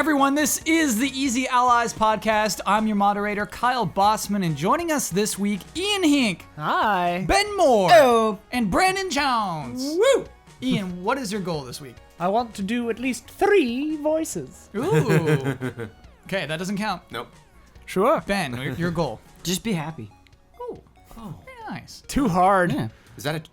everyone. This is the Easy Allies podcast. I'm your moderator, Kyle Bossman, and joining us this week, Ian Hink. Hi. Ben Moore. Hello. And Brandon Jones. Woo! Ian, what is your goal this week? I want to do at least 3 voices. Ooh. Okay, that doesn't count. Nope. Sure. Ben, your goal. Just be happy. Oh, very nice. Too hard. Yeah. Is that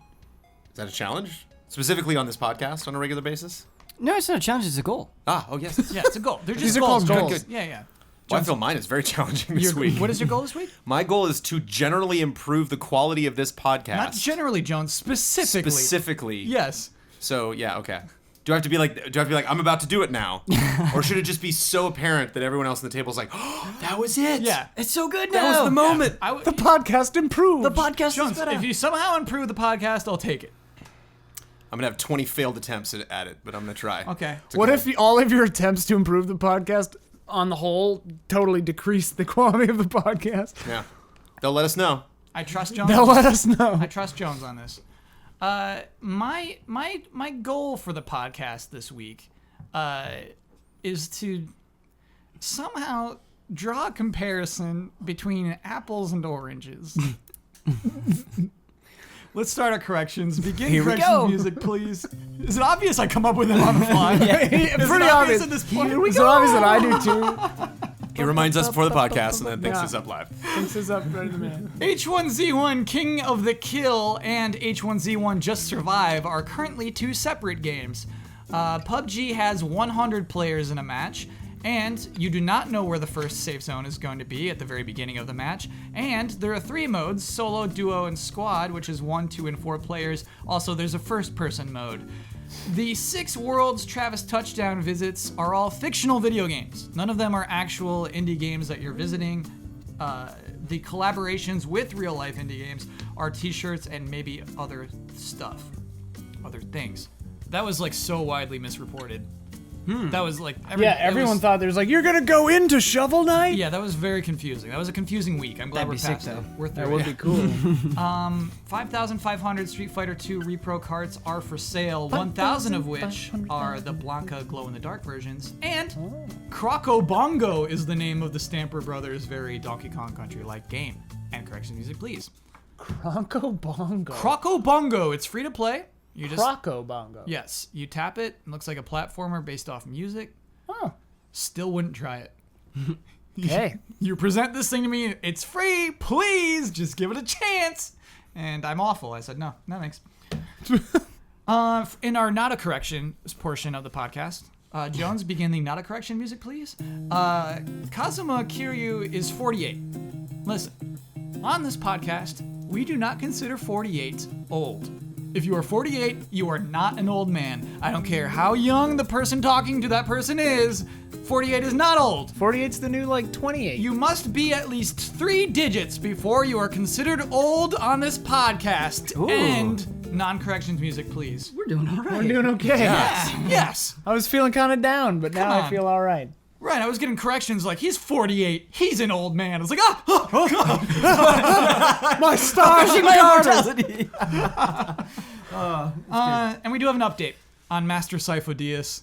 a challenge? Specifically on this podcast on a regular basis? No, it's not a challenge, it's a goal. Oh, yes. Yeah, it's a goal. They're just These are goals. called John. goals. Yeah. Well, I feel mine is very challenging this week. What is your goal this week? My goal is to generally improve the quality of this podcast. Not generally, Jones. Specifically. Specifically. Yes. So, yeah, okay. Do I have to be like, I'm about to do it now? Or should it just be so apparent that everyone else on the table is like, oh, that was it? Yeah. It's so good now. That was the moment. The podcast improved. The podcast Jones, is better. if you somehow improve the podcast, I'll take it. I'm going to have 20 failed attempts at it, but I'm going to try. Okay. What if all of your attempts to improve the podcast, on the whole, totally decrease the quality of the podcast? Yeah. They'll let us know. I trust Jones. They'll let us know. I trust Jones on this. My goal for the podcast this week is to somehow draw a comparison between apples and oranges. Let's start our corrections. Begin Here we correction go. music, please. Is it obvious I come up with it on the fly? Is Pretty it obvious. at this point? It's so obvious that I do too. He reminds us before the podcast and then thinks Yeah. it's up live. This is up right in the man. H1Z1 King of the Kill and H1Z1 Just Survive are currently 2 separate games. PUBG has 100 players in a match, and you do not know where the first safe zone is going to be at the very beginning of the match. And there are 3 modes, solo, duo, and squad, which is 1, 2, and 4 players. Also, there's a first-person mode. The 6 worlds Travis Touchdown visits are all fictional video games. None of them are actual indie games that you're visiting. The collaborations with real-life indie games are t-shirts and maybe other stuff. Other things. That was like so widely misreported. That was like... Everyone thought there was like, you're going to go into Shovel Knight? Yeah, that was very confusing. That was a confusing week. I'm glad That'd we're be sick, past it. though. We're through That would it. be cool. 5,500 Street Fighter II Repro carts are for sale, 1,000 of which are the Blanca glow-in-the-dark versions. And Croco Bongo is the name of the Stamper Brothers' very Donkey Kong Country-like game. And correction music, please. Croco Bongo. Croco Bongo. It's free to play. You just Croco Bongo. yes, you tap it. It looks like a platformer based off music. Oh. Still wouldn't try it. Okay. You present this thing to me, it's free, please, just give it a chance. And I'm awful. I said, no, thanks. In our not a correction portion of the podcast, Jones, begin the not a correction music, please. Kazuma Kiryu is 48. Listen, on this podcast, we do not consider 48 old. If you are 48, you are not an old man. I don't care how young the person talking to that person is, 48 is not old. 48's the new, 28. You must be at least 3 digits before you are considered old on this podcast. Ooh. And non-corrections music, please. We're doing all right. We're doing okay. Yes. I was feeling kind of down, but now Come I on. feel all right. Right, I was getting corrections like, he's 48, he's an old man. I was like, My stars and garters. And we do have an update on Master Sifo Dyas.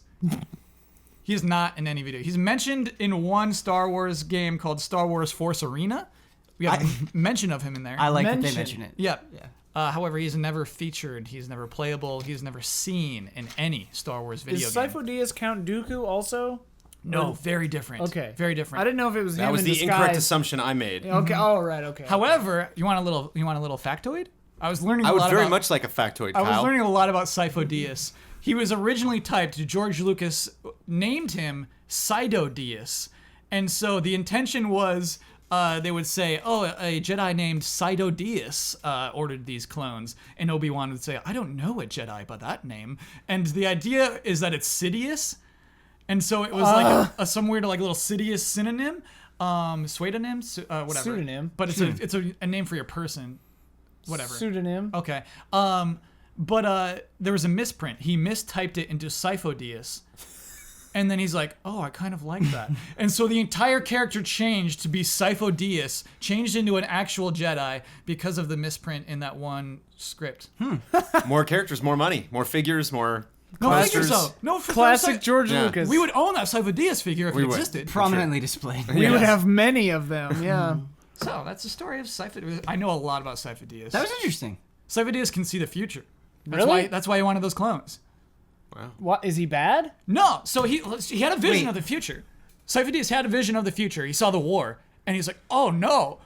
He is not in any video. He's mentioned in one Star Wars game called Star Wars Force Arena. We have a mention of him in there. I like that they Mention. mention it. Yep. Yeah. However, he's never featured, he's never playable, he's never seen in any Star Wars video Is game. Sifo Dyas Count Dooku also? No, very different. Okay. Very different. I didn't know if it was That him was in the disguise. incorrect assumption I made. Okay. Oh, right. Okay. However, you want a little factoid? I was learning a I would lot very about, much like a factoid, I was Kyle. learning a lot about Sifo Dyas. He was originally typed, George Lucas named him Sido Dyas. And so the intention was they would say, oh, a Jedi named Sido Dyas ordered these clones. And Obi-Wan would say, I don't know a Jedi by that name. And the idea is that it's Sidious. And so it was like some weird little Sidious synonym, pseudonym, whatever. Pseudonym. But it's a name for your person, whatever. Pseudonym. Okay. But there was a misprint. He mistyped it into Sifo Dyas. And then he's like, oh, I kind of like that. And so the entire character changed to be Sifo Dyas, changed into an actual Jedi because of the misprint in that one script. More characters, more money, more figures, more No Classic- figures though. No for Classic no, George Yeah. Lucas. We would own that Cypher Diaz figure if We it would. existed. Prominently displayed. We would have many of them. Yeah. So that's the story of Cypher. I know a lot about Cypher Diaz. That was interesting. Cypher Diaz can see the future. That's Really? Why, that's why he wanted those clones. What is he bad? No, so he had a vision Wait. of the future. Cypher Diaz had a vision of the future. He saw the war, and he's like, "Oh no,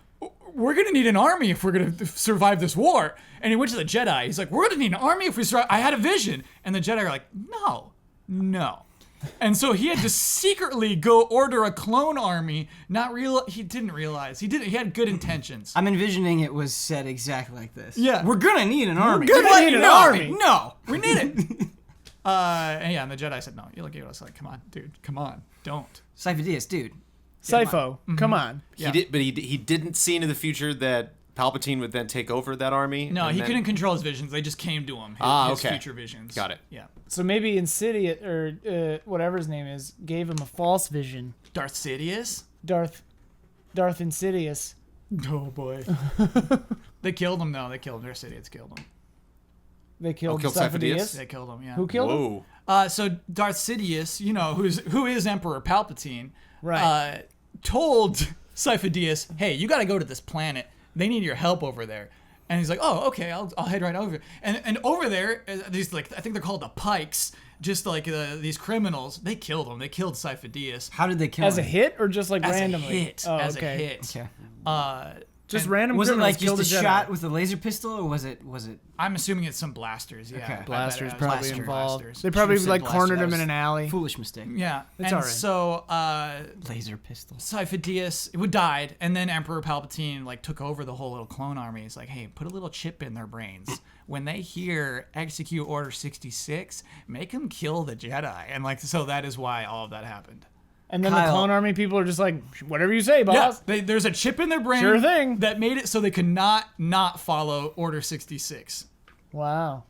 we're gonna need an army if we're gonna survive this war." And he went to the Jedi. He's like, "We're gonna need an army if we survive." I had a vision, and the Jedi are like, "No." And so he had to secretly go order a clone army. He didn't realize. He had good intentions. I'm envisioning it was said exactly like this. Yeah. We're gonna need an army. gonna need an army. No, we need it. And the Jedi said no. You look at us like, come on, dude, come on, don't. Cypher Diaz, dude. Cypho, come on. Yeah. He didn't see into the future that Palpatine would then take over that army. No, and he then- couldn't control his visions. They just came to him. His okay. future visions. Got it. Yeah. So maybe Insidious or whatever his name is gave him a false vision. Darth Sidious. Darth Insidious. Oh boy. They killed him though. They killed him. Darth Sidious killed him. They killed killed Cypher Cypher Diaz. Diaz? They killed him. Yeah. Who killed him? Whoa. So Darth Sidious, who is Emperor Palpatine, Right. told Cypher Diaz, "Hey, you got to go to this planet. They need your help over there." And he's like, "Oh, okay, I'll head right over." And over there, these I think they're called the Pikes, just like these criminals. They killed him. They killed Cypher Diaz How did they kill As a him? hit or just like as randomly? a hit. Oh, as okay. a hit. Okay. Just And random Was it criminals like killed just a Jedi. shot with a laser pistol, or was it? I'm assuming it's some blasters. Yeah, Okay. I bet Blasters it was probably blasters. involved. Blasters. They probably Should've said like cornered blasters. him in an alley. Foolish mistake. Yeah, It's and all right. so Laser pistol. Cypher Diaz died, and then Emperor Palpatine like took over the whole little clone army. He's like, "Hey, put a little chip in their brains. When they hear execute Order 66, make them kill the Jedi." And like, so that is why all of that happened. And then the Kyle. clone army people are just like, whatever you say, boss. Yeah, there's a chip in their brain Sure thing. that made it so they could not follow Order 66. Wow.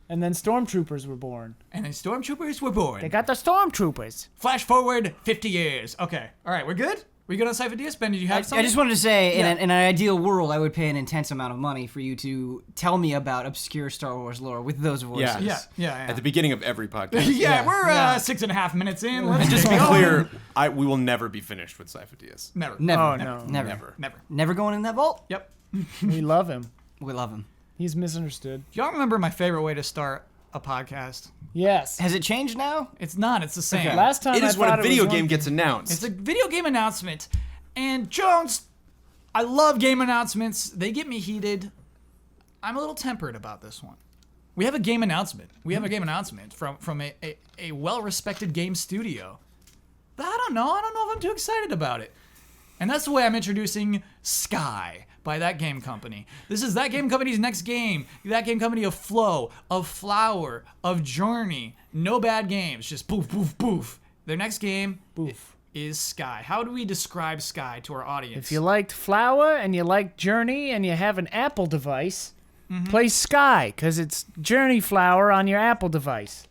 And then stormtroopers were born. And then stormtroopers were born. They got the stormtroopers. Flash forward 50 years. Okay, all right, we're good. We good on Cypher Diaz? Ben, did you have something? I just wanted to say, Yeah. in an ideal world, I would pay an intense amount of money for you to tell me about obscure Star Wars lore with those voices. Yeah. Yeah. At the beginning of every podcast. yeah, we're 6.5 minutes in. Let's And just to get be going. clear, we will never be finished with Cypher Diaz. Never. Never. Oh, never, no. Never. Never. Never. Never going in that vault? Yep. We love him. We love him. He's misunderstood. Y'all remember my favorite way to start a podcast? Yes. Has it changed now? It's not. It's the same. Okay. Last time It is I when thought a it video was game one- gets announced. It's a video game announcement. And Jones, I love game announcements. They get me heated. I'm a little tempered about this one. We have a game announcement. We have a game announcement from a well-respected game studio. But I don't know. I don't know if I'm too excited about it. And that's the way I'm introducing Sky by That Game Company. This is That Game Company's next game. That Game Company of Flow, of Flower, of Journey. No bad games. Just poof, poof, poof. Their next game is Sky. How do we describe Sky to our audience? If you liked Flower and you like Journey and you have an Apple device, play Sky, because it's Journey Flower on your Apple device.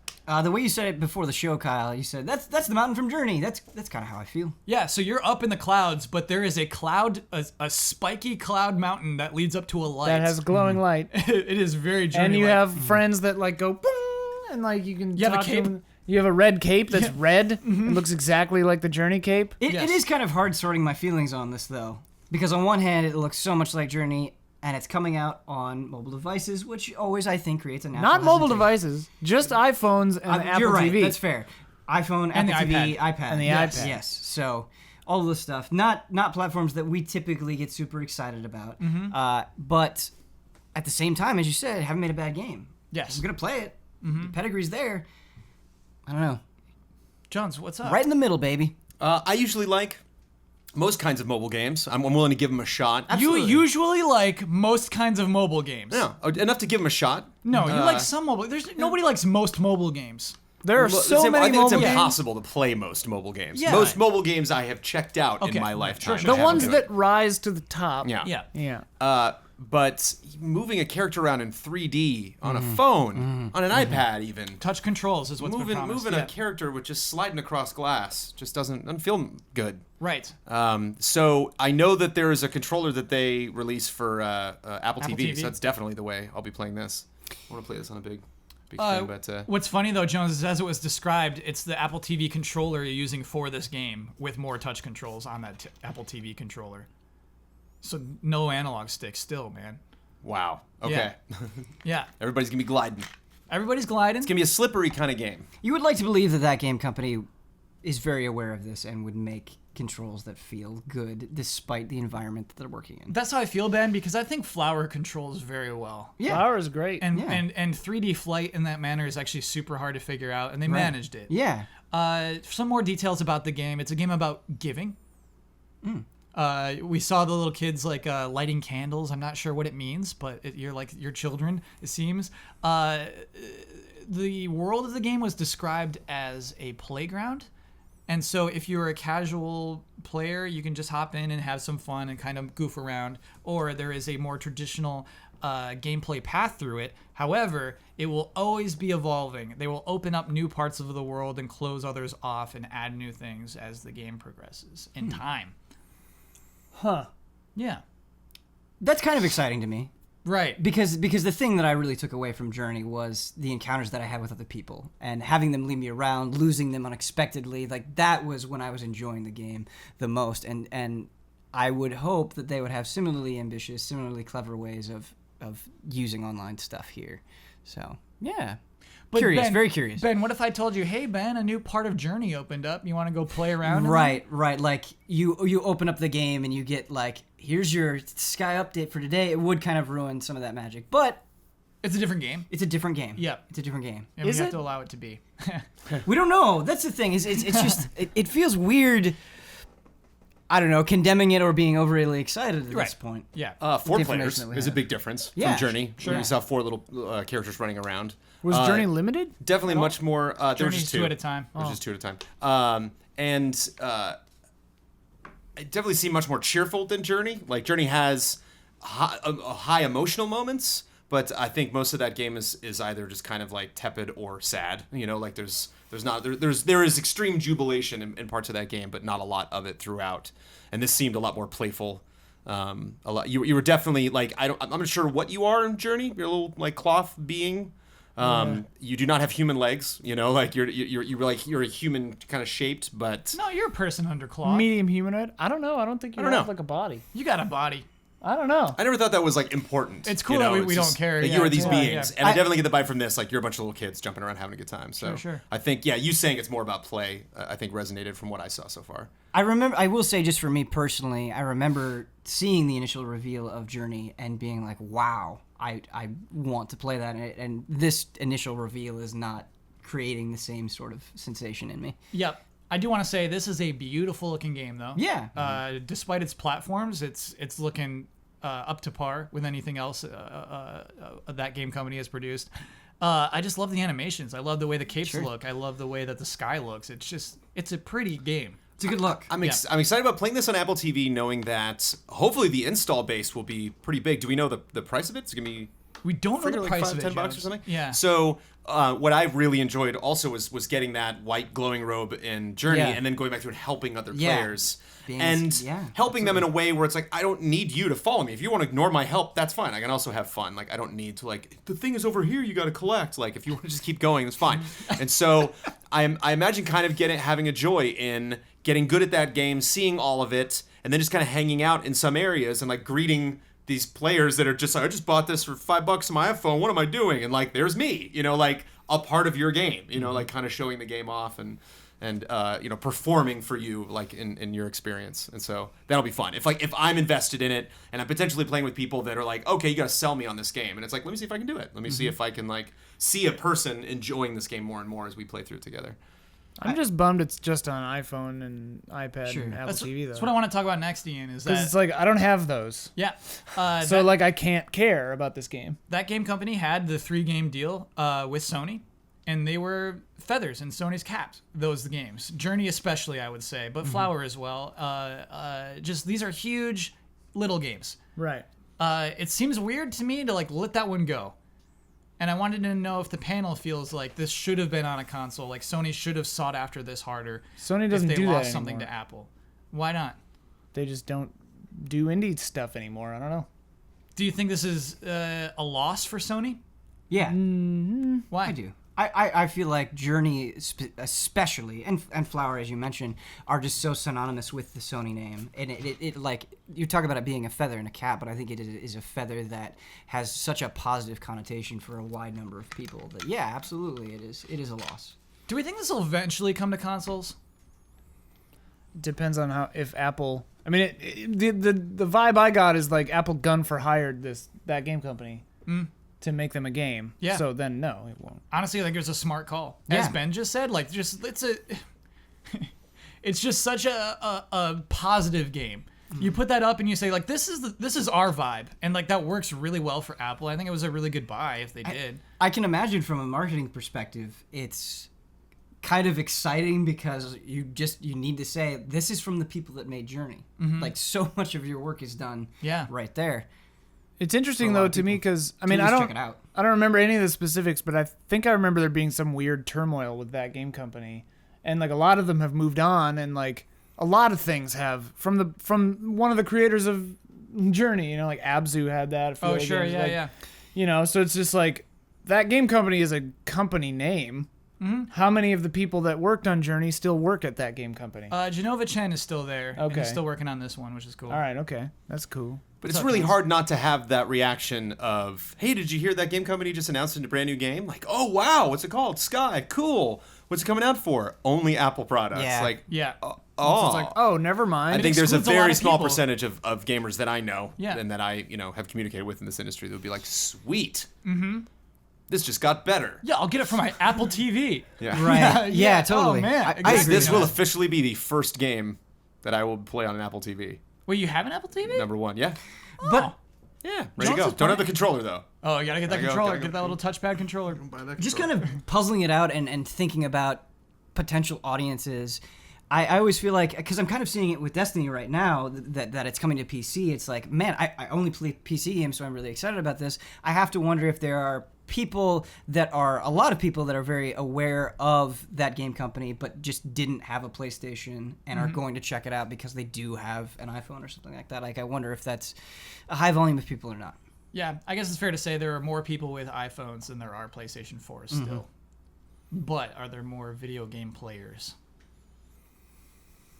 The way you said it before the show, Kyle, you said that's the mountain from Journey. That's kind of how I feel. Yeah, so you're up in the clouds, but there is a cloud, a spiky cloud mountain that leads up to a light. That has glowing light. It is very Journey. And you have friends that like go boom, and like you can You have a talk to cape? them. You have a red cape that's red. It looks exactly like the Journey cape. It Yes. is kind of hard sorting my feelings on this, though. Because on one hand, it looks so much like Journey, and it's coming out on mobile devices, which always, I think, creates a natural Not mobile hesitation. devices, just iPhones and the Apple You're right, TV. that's fair. iPhone, And Apple the TV, iPad. iPad. And the yes. iPad. Yes, so all of this stuff. Not platforms that we typically get super excited about. But at the same time, as you said, haven't made a bad game. Yes. I'm going to play it. The pedigree's there. I don't know. Jones, what's up? Right in the middle, baby. I usually like most kinds of mobile games. I'm willing to give them a shot. You usually like most kinds of mobile games. Yeah, enough to give them a shot. No, you like some mobile. Nobody likes most mobile games. There are Well, so I many think it's mobile games. impossible to play most mobile games. Yeah. Most mobile games I have checked out Okay, in my sure, lifetime. sure. I The haven't ones done that it. rise to the top. Yeah. Yeah. Yeah. But moving a character around in 3D on a phone, on an iPad even. Touch controls is what's been promised. Moving Yeah. a character with just sliding across glass just doesn't feel good. Right. So I know that there is a controller that they release for Apple TV, TV. so that's definitely the way I'll be playing this. I want to play this on a big big fan. But What's funny though, Jones, is as it was described, it's the Apple TV controller you're using for this game with more touch controls on that Apple TV controller. So no analog stick still, man. wow. Okay. Yeah. Everybody's gonna be gliding. Everybody's gliding. It's gonna be a slippery kind of game. You would like to believe that game company is very aware of this and would make controls that feel good despite the environment that they're working in. That's how I feel, Ben, because I think Flower controls very well. Yeah. Flower is great. And 3D flight in that manner is actually super hard to figure out, and they managed it. Yeah. Some more details about the game. It's a game about giving. We saw the little kids lighting candles. I'm not sure what it means, but you're like your children, it seems. The world of the game was described as a playground. And so if you're a casual player, you can just hop in and have some fun and kind of goof around. Or there is a more traditional gameplay path through it. However, it will always be evolving. They will open up new parts of the world and close others off and add new things as the game progresses in time. Huh. Yeah. That's kind of exciting to me. Right. Because the thing that I really took away from Journey was the encounters that I had with other people and having them lead me around, losing them unexpectedly. Like that was when I was enjoying the game the most. And I would hope that they would have similarly ambitious, similarly clever ways of using online stuff here. So yeah. But curious, Ben, very curious. Ben, what if I told you, hey Ben, a new part of Journey opened up. You want to go play around? Right. Like you open up the game and you get like, here's your Sky update for today. It would kind of ruin some of that magic, but It's a different game. it's a different game. Yep. It's a different game. And we Is have it? to allow it to be. We don't know. That's the thing. It's just it feels weird. I don't know, condemning it or being overly excited at this point. Yeah. 4 The players information that we is a have. big difference Yeah, from Journey. sure. You saw 4 little characters running around. Was Journey limited? Definitely much more. There were Journey's just 2 2 at a time. There was Oh. just 2 at a time. I definitely seem much more cheerful than Journey. Like Journey has high emotional moments, but I think most of that game is either just kind of like tepid or sad. You know, like there is extreme jubilation in parts of that game, but not a lot of it throughout. And this seemed a lot more playful. A lot. You were definitely like I'm not sure what you are in Journey. You're a little like cloth being. You do not have human legs. You know, like you're a human kind of shaped, but No, you're a person under cloth. Medium humanoid? I don't know. I don't think you don't have know. like a body. You got a body. I don't know. I never thought that was like important. It's cool you know? that we It's don't just care. that Yeah, you are these yeah, beings, yeah. and I definitely get the vibe from this. Like you're a bunch of little kids jumping around having a good time. So Sure. I think you saying it's more about play. I think resonated from what I saw so far. I will say just for me personally, I remember seeing the initial reveal of Journey and being like, wow, I want to play that. And this initial reveal is not creating the same sort of sensation in me. Yep. I do want to say this is a beautiful looking game though. Yeah. Despite its platforms, it's looking up to par with anything else that game company has produced. I just love the animations. I love the way the capes look. I love the way that the sky looks. It's a pretty game. It's a good look. I'm excited about playing this on Apple TV, knowing that hopefully the install base will be pretty big. Do we know the price of it? It's gonna be We don't know the like price of it. $10 or Jones. something. Yeah. So what I really enjoyed also was getting that white glowing robe in Journey, Yeah. and then going back to it, helping other Yeah. players, Being- and yeah, helping them in a way where it's like I don't need you to follow me. If you want to ignore my help, that's fine. I can also have fun. Like I don't need to like the thing is over here. You got to collect. Like if you want to just keep going, that's fine. And so I imagine kind of having a joy in getting good at that game, seeing all of it, and then just kind of hanging out in some areas and like greeting these players that are just like, I just bought this for $5 on my iPhone. What am I doing? And like, there's me, you know, like a part of your game, you know, like kind of showing the game off and you know, performing for you like in your experience. And so that'll be fun. If I'm invested in it and I'm potentially playing with people that are like, okay, you got to sell me on this game. And it's like, let me see if I can do it. Let me see if I can like see a person enjoying this game more and more as we play through it together. I'm just bummed it's just on iPhone and iPad and Apple TV though. That's what I want to talk about next, Ian. Is Because that it's like I don't have those. yeah? So like I can't care about this game. That game company had the 3-game deal with Sony, and they were feathers in Sony's caps. Those games, Journey especially, I would say, but Flower as well. Just these are huge little games. Right. It seems weird to me to like let that one go. And I wanted to know if the panel feels like this should have been on a console, like Sony should have sought after this harder. Sony doesn't if they do that lost something anymore. to Apple. Why not? They just don't do indie stuff anymore. I don't know. Do you think this is a loss for Sony? Yeah. Why? I do. I feel like Journey especially and Flower, as you mentioned, are just so synonymous with the Sony name, and it like you talk about it being a feather in a cap, but I think it is a feather that has such a positive connotation for a wide number of people that yeah, absolutely it is a loss. Do we think this will eventually come to consoles? Depends on how if Apple. I mean, the vibe I got is like Apple gun for hired that game company to make them a game. Yeah. So then no, it won't. Honestly, I think it's a smart call. As Yeah. Ben just said, like it's just such a positive game. You put that up and you say like this is our vibe, and like that works really well for Apple. I think it was a really good buy if they did. I can imagine from a marketing perspective, it's kind of exciting because you need to say this is from the people that made Journey. Like so much of your work is done right there. It's interesting For a lot though of to me people. because I To mean at I least don't check it out. I don't remember any of the specifics, but I think I remember there being some weird turmoil with that game company, and like a lot of them have moved on, and like a lot of things have from one of the creators of Journey. You know, like Abzu had that. A few Oh other sure, games, yeah, like, yeah. You know, so it's just like that game company is a company name. How many of the people that worked on Journey still work at that game company? Genova Chen is still there. And Okay. he's still working on this one, which is cool. All right, okay, that's cool. But it's really hard not to have that reaction of, hey, did you hear that game company just announced a brand new game? Like, oh, wow, what's it called? Sky, cool. What's it coming out for? Only Apple products. Yeah. Like, Yeah. oh. So it's like, oh, never mind. I think there's a excludes a lot very of small people. percentage of gamers that I know Yeah. and that I, have communicated with in this industry that would be like, sweet. Mm-hmm. This just got better. Yeah, I'll get it for my Apple TV. Yeah. Right. Yeah, Oh totally. man, I exactly. This will officially be the first game that I will play on an Apple TV. Wait, you have an Apple TV? Number one, yeah. But Yeah, ready to Jones go. is Don't have the playing- controller, though. Oh, you gotta get that Gotta go, controller. gotta go. Get that little touchpad controller. just kind of puzzling it out and thinking about potential audiences. I always feel like, because I'm kind of seeing it with Destiny right now, that it's coming to PC. It's like, man, I only play PC games, so I'm really excited about this. I have to wonder if there are a lot of people that are very aware of that game company, but just didn't have a PlayStation and are going to check it out because they do have an iPhone or something like that. Like, I wonder if that's a high volume of people or not. Yeah, I guess it's fair to say there are more people with iPhones than there are PlayStation 4s still. But are there more video game players?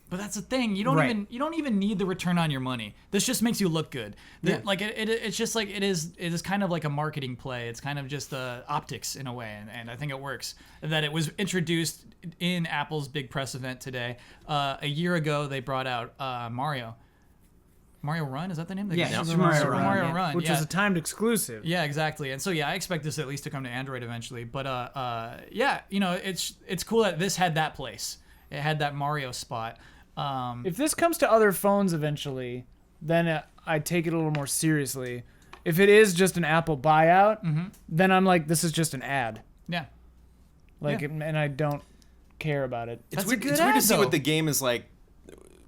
But that's the thing. You don't even need the return on your money. This just makes you look good. Like it's just like it is kind of like a marketing play. It's kind of just optics in a way, and I think it works. That it was introduced in Apple's big press event today. A year ago, they brought out Mario Run. Is that the name? Yeah, game? Super Mario Run, Mario yeah. Run, which yeah. was a timed exclusive. Yeah, exactly. And so I expect this at least to come to Android eventually. But yeah, it's cool that this had that place. It had that Mario spot. If this comes to other phones eventually, then I take it a little more seriously. If it is just an Apple buyout, then I'm like, this is just an ad. Yeah. Like, Yeah. and I don't care about it. That's a weird, good it's weird ad, to see though. what the game is like.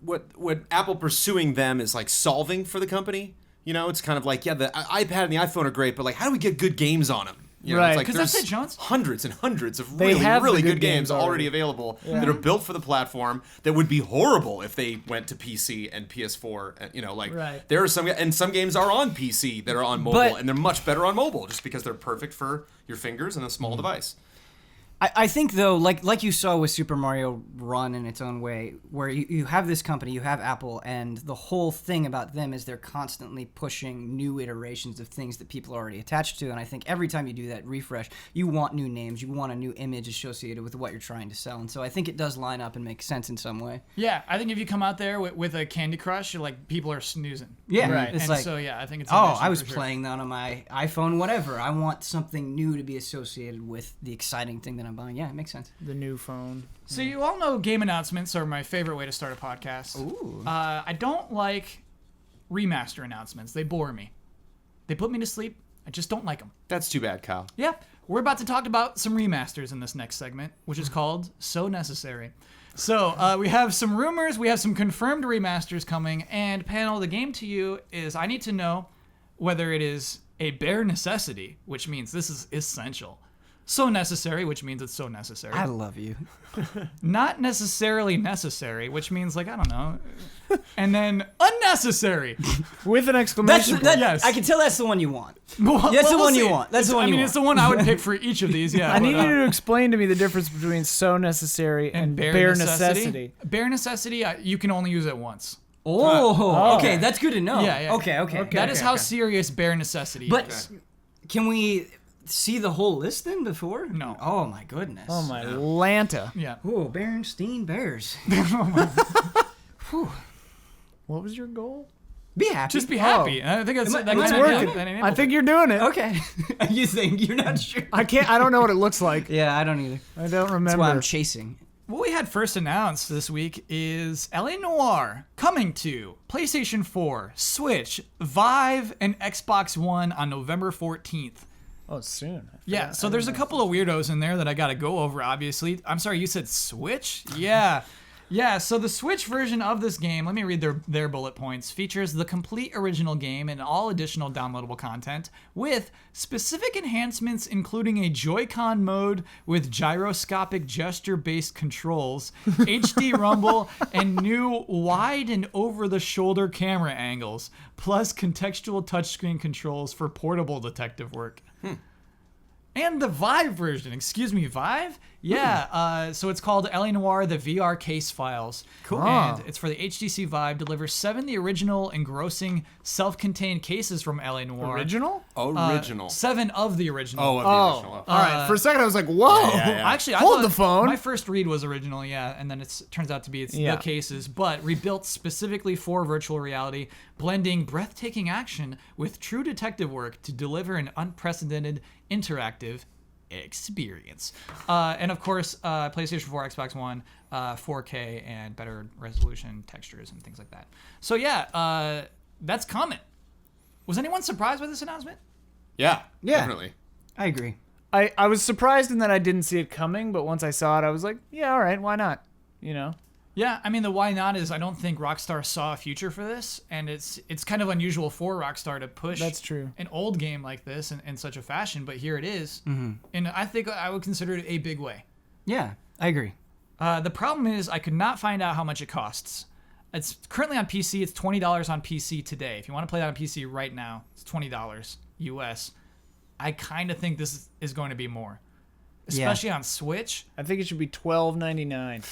What Apple pursuing them is like solving for the company. It's kind of like, yeah, the iPad and the iPhone are great, but like, how do we get good games on them? Right. It's like 'Cause there's that's it, Jones. hundreds and hundreds of They really, have the really good good games games already already. available that are built for the platform that would be horrible if they went to PC and PS4. And, Right. there are some games are on PC that are on mobile, But- and they're much better on mobile just because they're perfect for your fingers and a small device. I think though, like you saw with Super Mario Run in its own way, where you have this company, you have Apple, and the whole thing about them is they're constantly pushing new iterations of things that people are already attached to. And I think every time you do that refresh, you want new names, you want a new image associated with what you're trying to sell. And so I think it does line up and make sense in some way. Yeah, I think if you come out there with a Candy Crush, you're like, people are snoozing. Yeah, Right. it's And like, so I think it's. oh, ambitious I was for sure. playing that on my iPhone, whatever. I want something new to be associated with the exciting thing that I'm buying. Yeah, it makes sense. The new phone. So you all know game announcements are my favorite way to start a podcast. Ooh. I don't like remaster announcements. They bore me. They put me to sleep. I just don't like them. That's too bad, Kyle. Yeah, we're about to talk about some remasters in this next segment, which is called So Necessary. So we have some rumors, we have some confirmed remasters coming, and panel, the game to you is I need to know whether it is a bare necessity, which means this is essential. So necessary, which means it's so necessary. I love you. Not necessarily necessary, which means like I don't know. And then unnecessary. With an exclamation point. Yes. I can tell that's the one you want. Well, That's the we'll one you see. want. That's the one I you mean, want. it's the one I would pick for each of these. Yeah. I need but, you to explain to me the difference between so necessary and bare necessity. Bare necessity, you can only use it once. Oh, okay. okay. That's good to know. Yeah. Okay. That is how serious bare necessity But is. can we see the whole list then before? No. Oh my goodness. Oh my Lanta. Yeah. Oh, Berenstein Bears. What was your goal? Be happy. Just be happy. I think that's Am I- that am I gets not it. doing That it? enables I think you're doing it. Okay. You think you're not sure? I don't know what it looks like. Yeah, I don't either. I don't That's remember. why I'm chasing. What we had first announced this week is LA Noire coming to PlayStation 4, Switch, Vive, and Xbox One on November 14th. Oh, soon. Yeah, so there's a couple of weirdos in there that I gotta go over, obviously. I'm sorry, you said Switch? Yeah. Yeah, so the Switch version of this game, let me read their bullet points, features the complete original game and all additional downloadable content with specific enhancements including a Joy-Con mode with gyroscopic gesture-based controls, HD rumble, and new wide and over-the-shoulder camera angles, plus contextual touchscreen controls for portable detective work. And the Vive version, Vive? Yeah, so it's called LA Noire, the VR case files. Cool. And it's for the HTC Vive, delivers 7 the original engrossing self-contained cases from LA Noire. Original? Original. 7 of the original. Oh, of the Oh, original. all right. For a second, I was like, whoa. Actually, I Hold thought the phone. My first read was original, yeah, and then it turns out to be the cases, but rebuilt specifically for virtual reality, blending breathtaking action with true detective work to deliver an unprecedented interactive experience. And of course, PlayStation 4, Xbox One, 4K, and better resolution textures and things like that. So yeah, that's coming. Was anyone surprised by this announcement? Yeah, Yeah. definitely. I agree. I was surprised in that I didn't see it coming, but once I saw it, I was like, yeah, all right, why not? You know? Yeah, I mean the why not is I don't think Rockstar saw a future for this, and it's kind of unusual for Rockstar to push That's true. an old game like this in such a fashion, but here it is, and I think I would consider it a big way. Yeah, I agree. The problem is I could not find out how much it costs. It's currently on PC. It's $20 on PC today. If you want to play that on PC right now, it's $20 US. I kind of think this is going to be more, especially on Switch. I think it should be $12.99.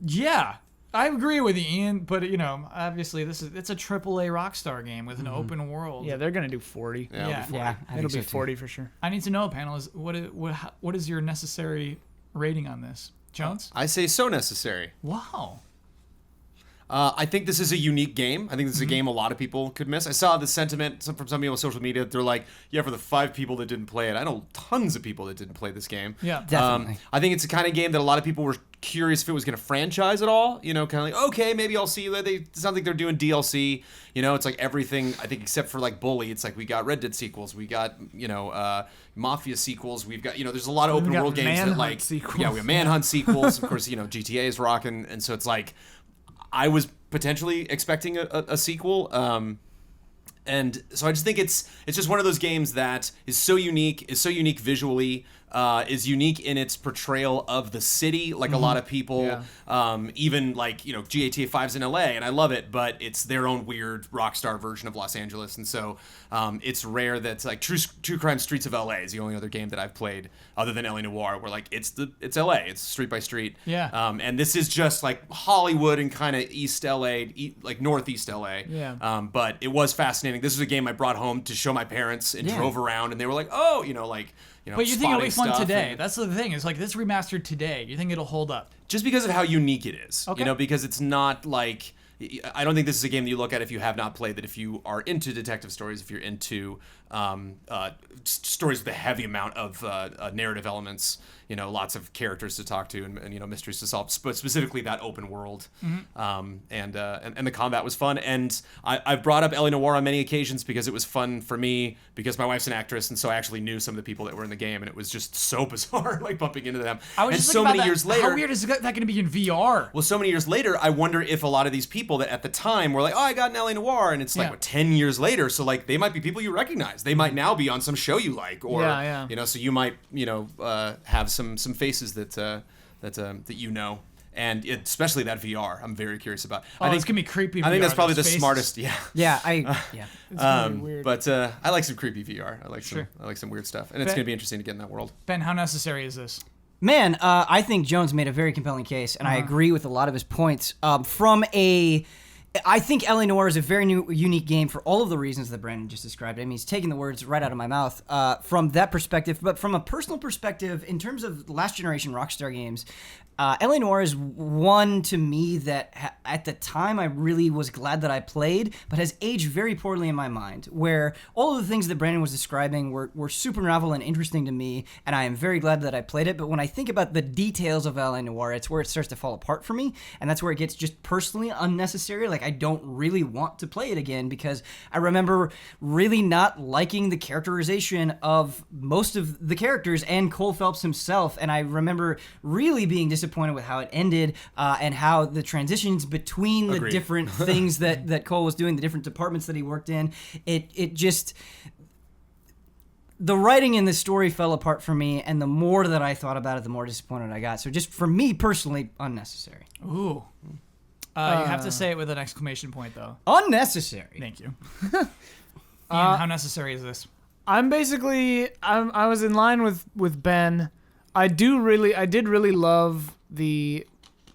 Yeah, I agree with you, Ian. But you know, obviously, it's a AAA Rockstar game with an open world. Yeah, they're gonna do 40. Yeah. Yeah, I It'll think be so, 40 for sure. I need to know, panelists, what is your necessary rating on this, Jones? I say so necessary. Wow. I think this is a unique game. I think this is a game a lot of people could miss. I saw the sentiment from some people on social media. They're like, yeah, for the 5 people that didn't play it. I know tons of people that didn't play this game. Yeah. Definitely. I think it's the kind of game that a lot of people were curious if it was going to franchise at all. You know, kind of like, okay, maybe I'll see. It sounds like they're doing DLC. You know, it's like everything, I think, except for like Bully. It's like we got Red Dead sequels. We got, Mafia sequels. We've got, there's a lot of open got world games that Manhunt like, sequels. yeah, we have Manhunt sequels. Of course, GTA is rocking. And so it's like, I was potentially expecting a sequel. And so I just think it's just one of those games that is so unique visually, is unique in its portrayal of the city. Like a lot of people, even like, GTA 5's in LA, and I love it, but it's their own weird Rockstar version of Los Angeles. And so it's rare that like True Crime Streets of LA is the only other game that I've played other than LA Noire, where like it's LA, it's street by street. Yeah. And this is just like Hollywood and kind of East LA, like Northeast LA. Yeah. But it was fascinating. This was a game I brought home to show my parents and drove around, and they were like, "Oh, But you think it'll be fun spotting stuff." today? And That's the thing. It's like this remastered today. You think it'll hold up? just because of how unique it is, Okay. because it's not like. I don't think this is a game that you look at if you have not played. That if you are into detective stories, if you're into stories with a heavy amount of narrative elements, lots of characters to talk to and mysteries to solve, but specifically that open world, and the combat was fun. And I've brought up LA Noire on many occasions because it was fun for me because my wife's an actress, and so I actually knew some of the people that were in the game, and it was just so bizarre, like bumping into them. I was and just so thinking many about years that. later, How weird is that going to be in VR? well, so many years later, I wonder if a lot of these people that at the time were like, "Oh, I got an LA Noire," and it's like Yeah. what, 10 years later, so like they might be people you recognize. guys. They might now be on some show you like, or you know, so you might have some faces that you know. And especially that VR, I'm very curious about. I think it's gonna be creepy. I think that's probably the faces. smartest. Yeah. Yeah, It's really weird. But I like some creepy VR. I like some weird stuff, and it's gonna be interesting to get in that world. Ben, how necessary is this? Man, I think Jones made a very compelling case, and I agree with a lot of his points. I think L.A. Noire is a very unique game for all of the reasons that Brandon just described. I mean, he's taking the words right out of my mouth from that perspective. But from a personal perspective, in terms of last generation Rockstar games, L.A. Noire is one to me that at the time I really was glad that I played, but has aged very poorly in my mind, where all of the things that Brandon was describing were super novel and interesting to me, and I am very glad that I played it. But when I think about the details of L.A. Noire, it's where it starts to fall apart for me, and that's where it gets just personally unnecessary. Like, I don't really want to play it again, because I remember really not liking the characterization of most of the characters and Cole Phelps himself, and I remember really being disappointed with how it ended and how the transitions between the different things that Cole was doing, the different departments that he worked in, it just... The writing in the story fell apart for me, and the more that I thought about it, the more disappointed I got. So just for me personally, unnecessary. Ooh. You have to say it with an exclamation point, though. Unnecessary. Thank you. Ian, how necessary is this? I was in line with Ben. I did really love the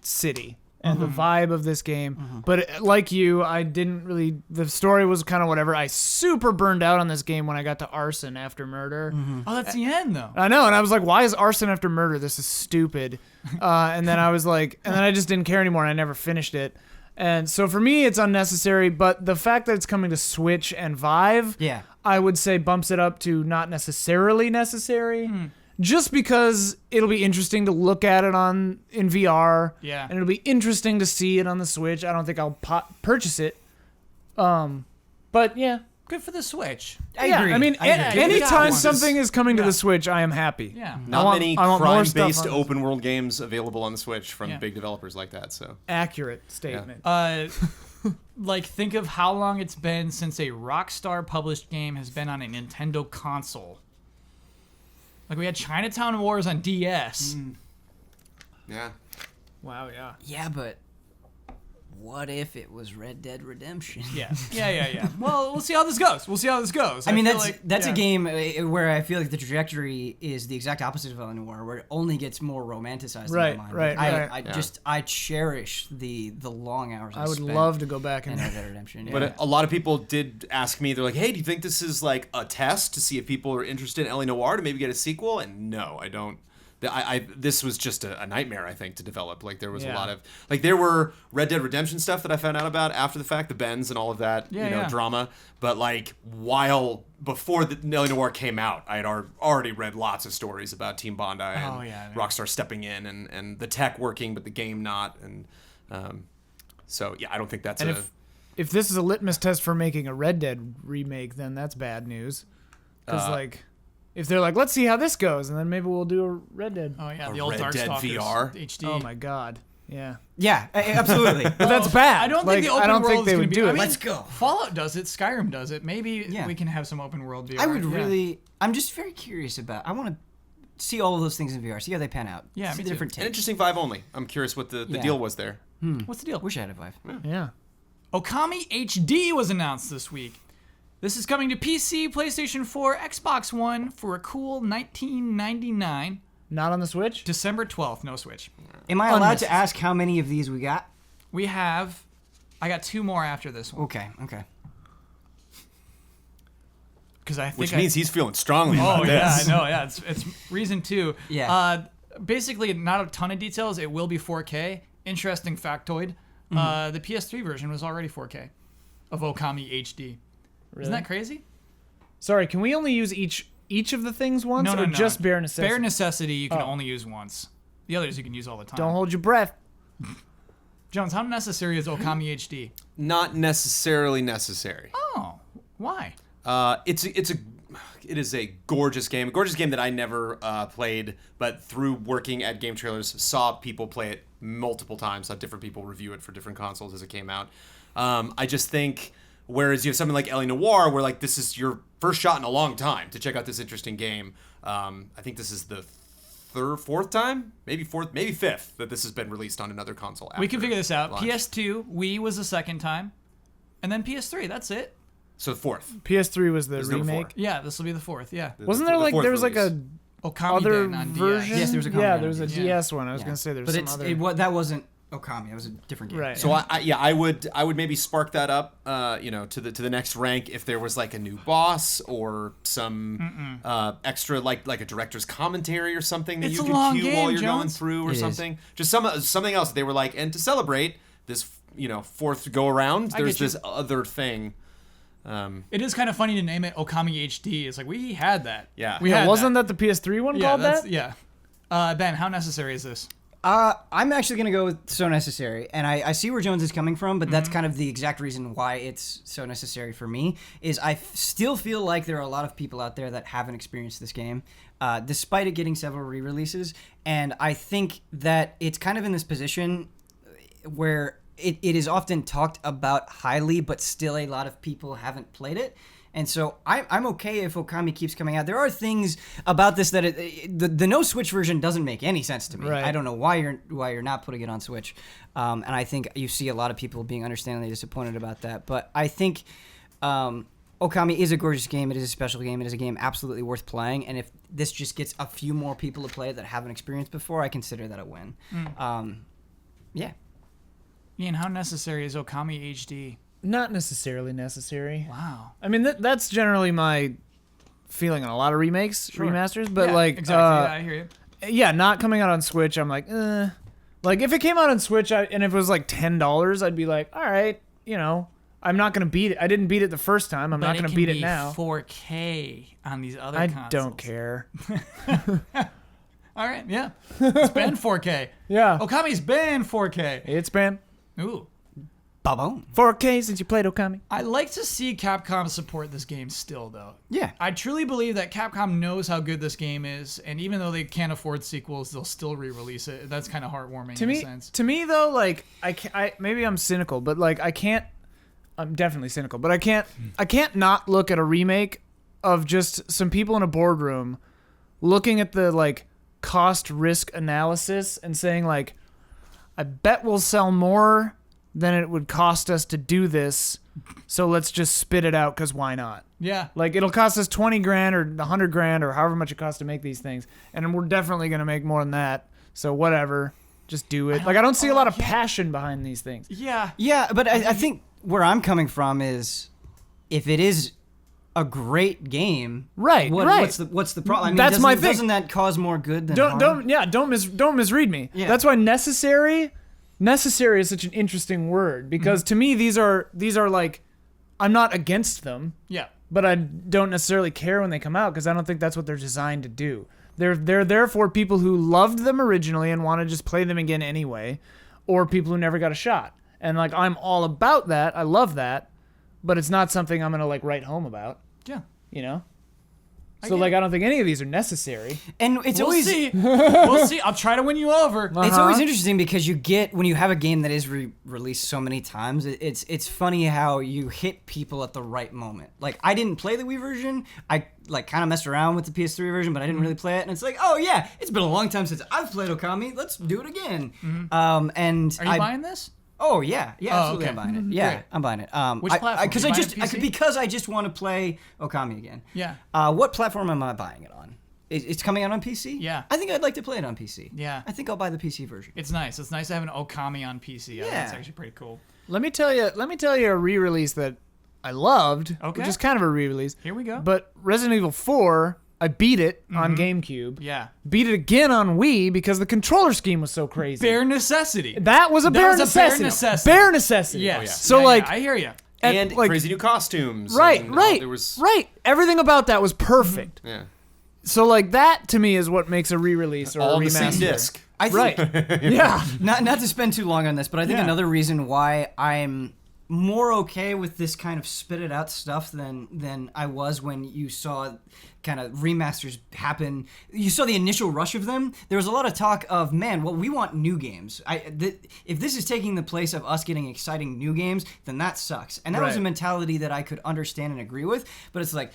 city and the vibe of this game, but like you, I didn't really. The story was kind of whatever. I super burned out on this game when I got to arson after murder. Oh, that's the end, though. I know, and I was like, "Why is arson after murder? This is stupid." And then I was like, and then I just didn't care anymore, and I never finished it. And so for me, it's unnecessary. But the fact that it's coming to Switch and Vive, I would say bumps it up to not necessarily necessary. Just because it'll be interesting to look at it in VR, and it'll be interesting to see it on the Switch. I don't think I'll purchase it, but yeah, good for the Switch. I agree. I mean, anytime something is coming to the Switch, I am happy. Yeah, not many crime-based open world games available on the Switch from big developers like that. So accurate statement. Like, think of how long it's been since a Rockstar published game has been on a Nintendo console. Like, we had Chinatown Wars on DS. Yeah. Wow, yeah. Yeah, but what if it was Red Dead Redemption? Yeah. Well, we'll see how this goes. I mean, that's a game where I feel like the trajectory is the exact opposite of L.A. Noire, where it only gets more romanticized in my mind. Right. I cherish the long hours I would love to go back and Red Dead Redemption. But a lot of people did ask me, they're like, hey, do you think this is like a test to see if people are interested in L.A. Noire to maybe get a sequel? And no, I don't. This was just a nightmare, I think, to develop. Like, there was a lot of... Like, there were Red Dead Redemption stuff that I found out about after the fact, the Bens and all of that, drama. But, like, before the L.A. Noire came out, I had already read lots of stories about Team Bondi and Rockstar stepping in and the tech working, but the game not. And so, yeah, I don't think that's if this is a litmus test for making a Red Dead remake, then that's bad news. Because, if they're like, let's see how this goes, and then maybe we'll do a Red Dead. Oh, yeah, the old Red Dead Darkstalkers VR HD. Oh, my God. Yeah. Yeah, absolutely. But that's bad. I don't think the open world is going to be... do it. I mean, Let's go. Fallout does it. Skyrim does it. Maybe we can have some open world VR. I would really... I'm just very curious about... I want to see all of those things in VR, see how they pan out. Yeah, see me the too. different takes. an interesting Vive only. I'm curious what the deal was there. What's the deal? Wish I had a Vive. Yeah. Okami HD was announced this week. This is coming to PC, PlayStation 4, Xbox One for a cool $19.99. Not on the Switch? December 12th, no Switch. Am I allowed to ask how many of these we got? I got 2 more after this one. Okay. Because I think Which means he's feeling strongly about this. Yeah, I know. Yeah, it's reason 2. Yeah. Basically, not a ton of details. It will be 4K. Interesting factoid. The PS3 version was already 4K of Okami HD. Really? Isn't that crazy? Sorry, can we only use each of the things once, No. just bare necessity? Bare necessity you can only use once. The others you can use all the time. Don't hold your breath. Jones, how necessary is Okami HD? Not necessarily necessary. Oh, why? It is a gorgeous game. A gorgeous game that I never played, but through working at Game Trailers, saw people play it multiple times, saw different people review it for different consoles as it came out. I just think Whereas you have something like L.A. Noire, where like this is your first shot in a long time to check out this interesting game. I think this is the fourth time, maybe fifth that this has been released on another console. We can figure this out. launch. PS2, Wii was the second time, and then PS3. That's it. So fourth. PS3 was the There's number remake. 4. Yeah, this will be the fourth. Yeah. Wasn't there like fourth there was like release. a Okami other then on version? DS. Yes, there was a Okami Yeah, on there was a DS. DS one. I was Yeah. gonna say there was But some other. that wasn't Okami. It was a different game. Right. So I would maybe spark that up, to the next rank if there was like a new boss or some extra like a director's commentary or something that It's you a can long cue game, while you're going Jones. through or It is. something. Just something else. They were like, and to celebrate this, fourth go around, I there's get you. this other thing. It is kind of funny to name it Okami HD. It's like we had that. Yeah. We yeah, had wasn't that the PS3 one Yeah, called that's, that? yeah. Ben, how necessary is this? I'm actually going to go with so necessary. And I see where Jones is coming from, but that's kind of the exact reason why it's so necessary for me, is I still feel like there are a lot of people out there that haven't experienced this game, despite it getting several re-releases. And I think that it's kind of in this position where it is often talked about highly, but still a lot of people haven't played it. And so I'm okay if Okami keeps coming out. There are things about this that the no Switch version doesn't make any sense to me. Right. I don't know why you're not putting it on Switch, and I think you see a lot of people being understandably disappointed about that. But I think Okami is a gorgeous game. It is a special game. It is a game absolutely worth playing. And if this just gets a few more people to play it that haven't experienced before, I consider that a win. Yeah. Ian, how necessary is Okami HD? Not necessarily necessary. Wow. I mean, that's generally my feeling on a lot of remakes, remasters. But Yeah, like, exactly. Yeah, I hear you. yeah, not coming out on Switch. I'm like, like if it came out on Switch and if it was like $10, I'd be like, all right, I'm not gonna beat it. I didn't beat it the first time. I'm not gonna beat it now. 4K on these other I consoles. don't care. All right, yeah. It's been 4K. Yeah, Okami's been 4K. it's been Ooh. Ba-boom. 4K since you played Okami. I like to see Capcom support this game still, though. Yeah. I truly believe that Capcom knows how good this game is, and even though they can't afford sequels, they'll still re-release it. That's kind of heartwarming in a sense. To me though, like I maybe I'm cynical, but like I can't. I'm definitely cynical, but I can't not look at a remake of just some people in a boardroom looking at the like cost risk analysis and saying like, I bet we'll sell more than it would cost us to do this, so let's just spit it out because why not? Yeah. Like it'll cost us 20 grand or 100 grand or however much it costs to make these things, and we're definitely gonna make more than that. So whatever, just do it. Like I don't see a lot of passion behind these things. Yeah. Yeah, but I think where I'm coming from is if it is a great game, Right, right. What's the problem? I mean, That's my thing. Doesn't that cause more good than harm? Don't misread me. Yeah. That's why necessary is such an interesting word because to me these are like, I'm not against them, Yeah. but I don't necessarily care when they come out because I don't think that's what they're designed to do. They're there for people who loved them originally and want to just play them again anyway, or people who never got a shot. And like I'm all about that. I love that, but it's not something I'm gonna like write home about. Yeah. So like I don't think any of these are necessary. And it's We'll always see. We'll see. I'll try to win you over. It's always interesting because you get when you have a game that is released so many times. It's funny how you hit people at the right moment. Like I didn't play the Wii version. I like kind of messed around with the PS3 version, but I didn't really play it. And it's like, oh yeah, it's been a long time since I've played Okami. Let's do it again. And Are you buying this? Oh yeah, absolutely, okay. I'm buying it. Yeah, Great. I'm buying it. Which platform? Because You I buying just it PC? because I just want to play Okami again. Yeah. What platform am I buying it on? It's coming out on PC. Yeah. I think I'd like to play it on PC. Yeah. I think I'll buy the PC version. It's nice. It's nice to have an Okami on PC. Yeah. That's actually pretty cool. Let me tell you a re-release that I loved, Okay. which is kind of a re-release. Here we go. But Resident Evil 4, I beat it on GameCube. Yeah. Beat it again on Wii because the controller scheme was so crazy. Bare necessity. That was a bare necessity. Bare necessity. Bare necessity. Yes. So Yeah, like, yeah, I hear you. And like, crazy new costumes. right, and, right, there was, right. Everything about that was perfect. Yeah. So like that to me is what makes a re-release or All a the same remaster. disc. I think, Right. Yeah. Not to spend too long on this, but I think Yeah. another reason why I'm more okay with this kind of spit it out stuff than I was when you saw kind of remasters happen. You saw the initial rush of them. There was a lot of talk of, man, well, we want new games. If this is taking the place of us getting exciting new games, then that sucks. And that was a mentality that I could understand and agree with. But it's like,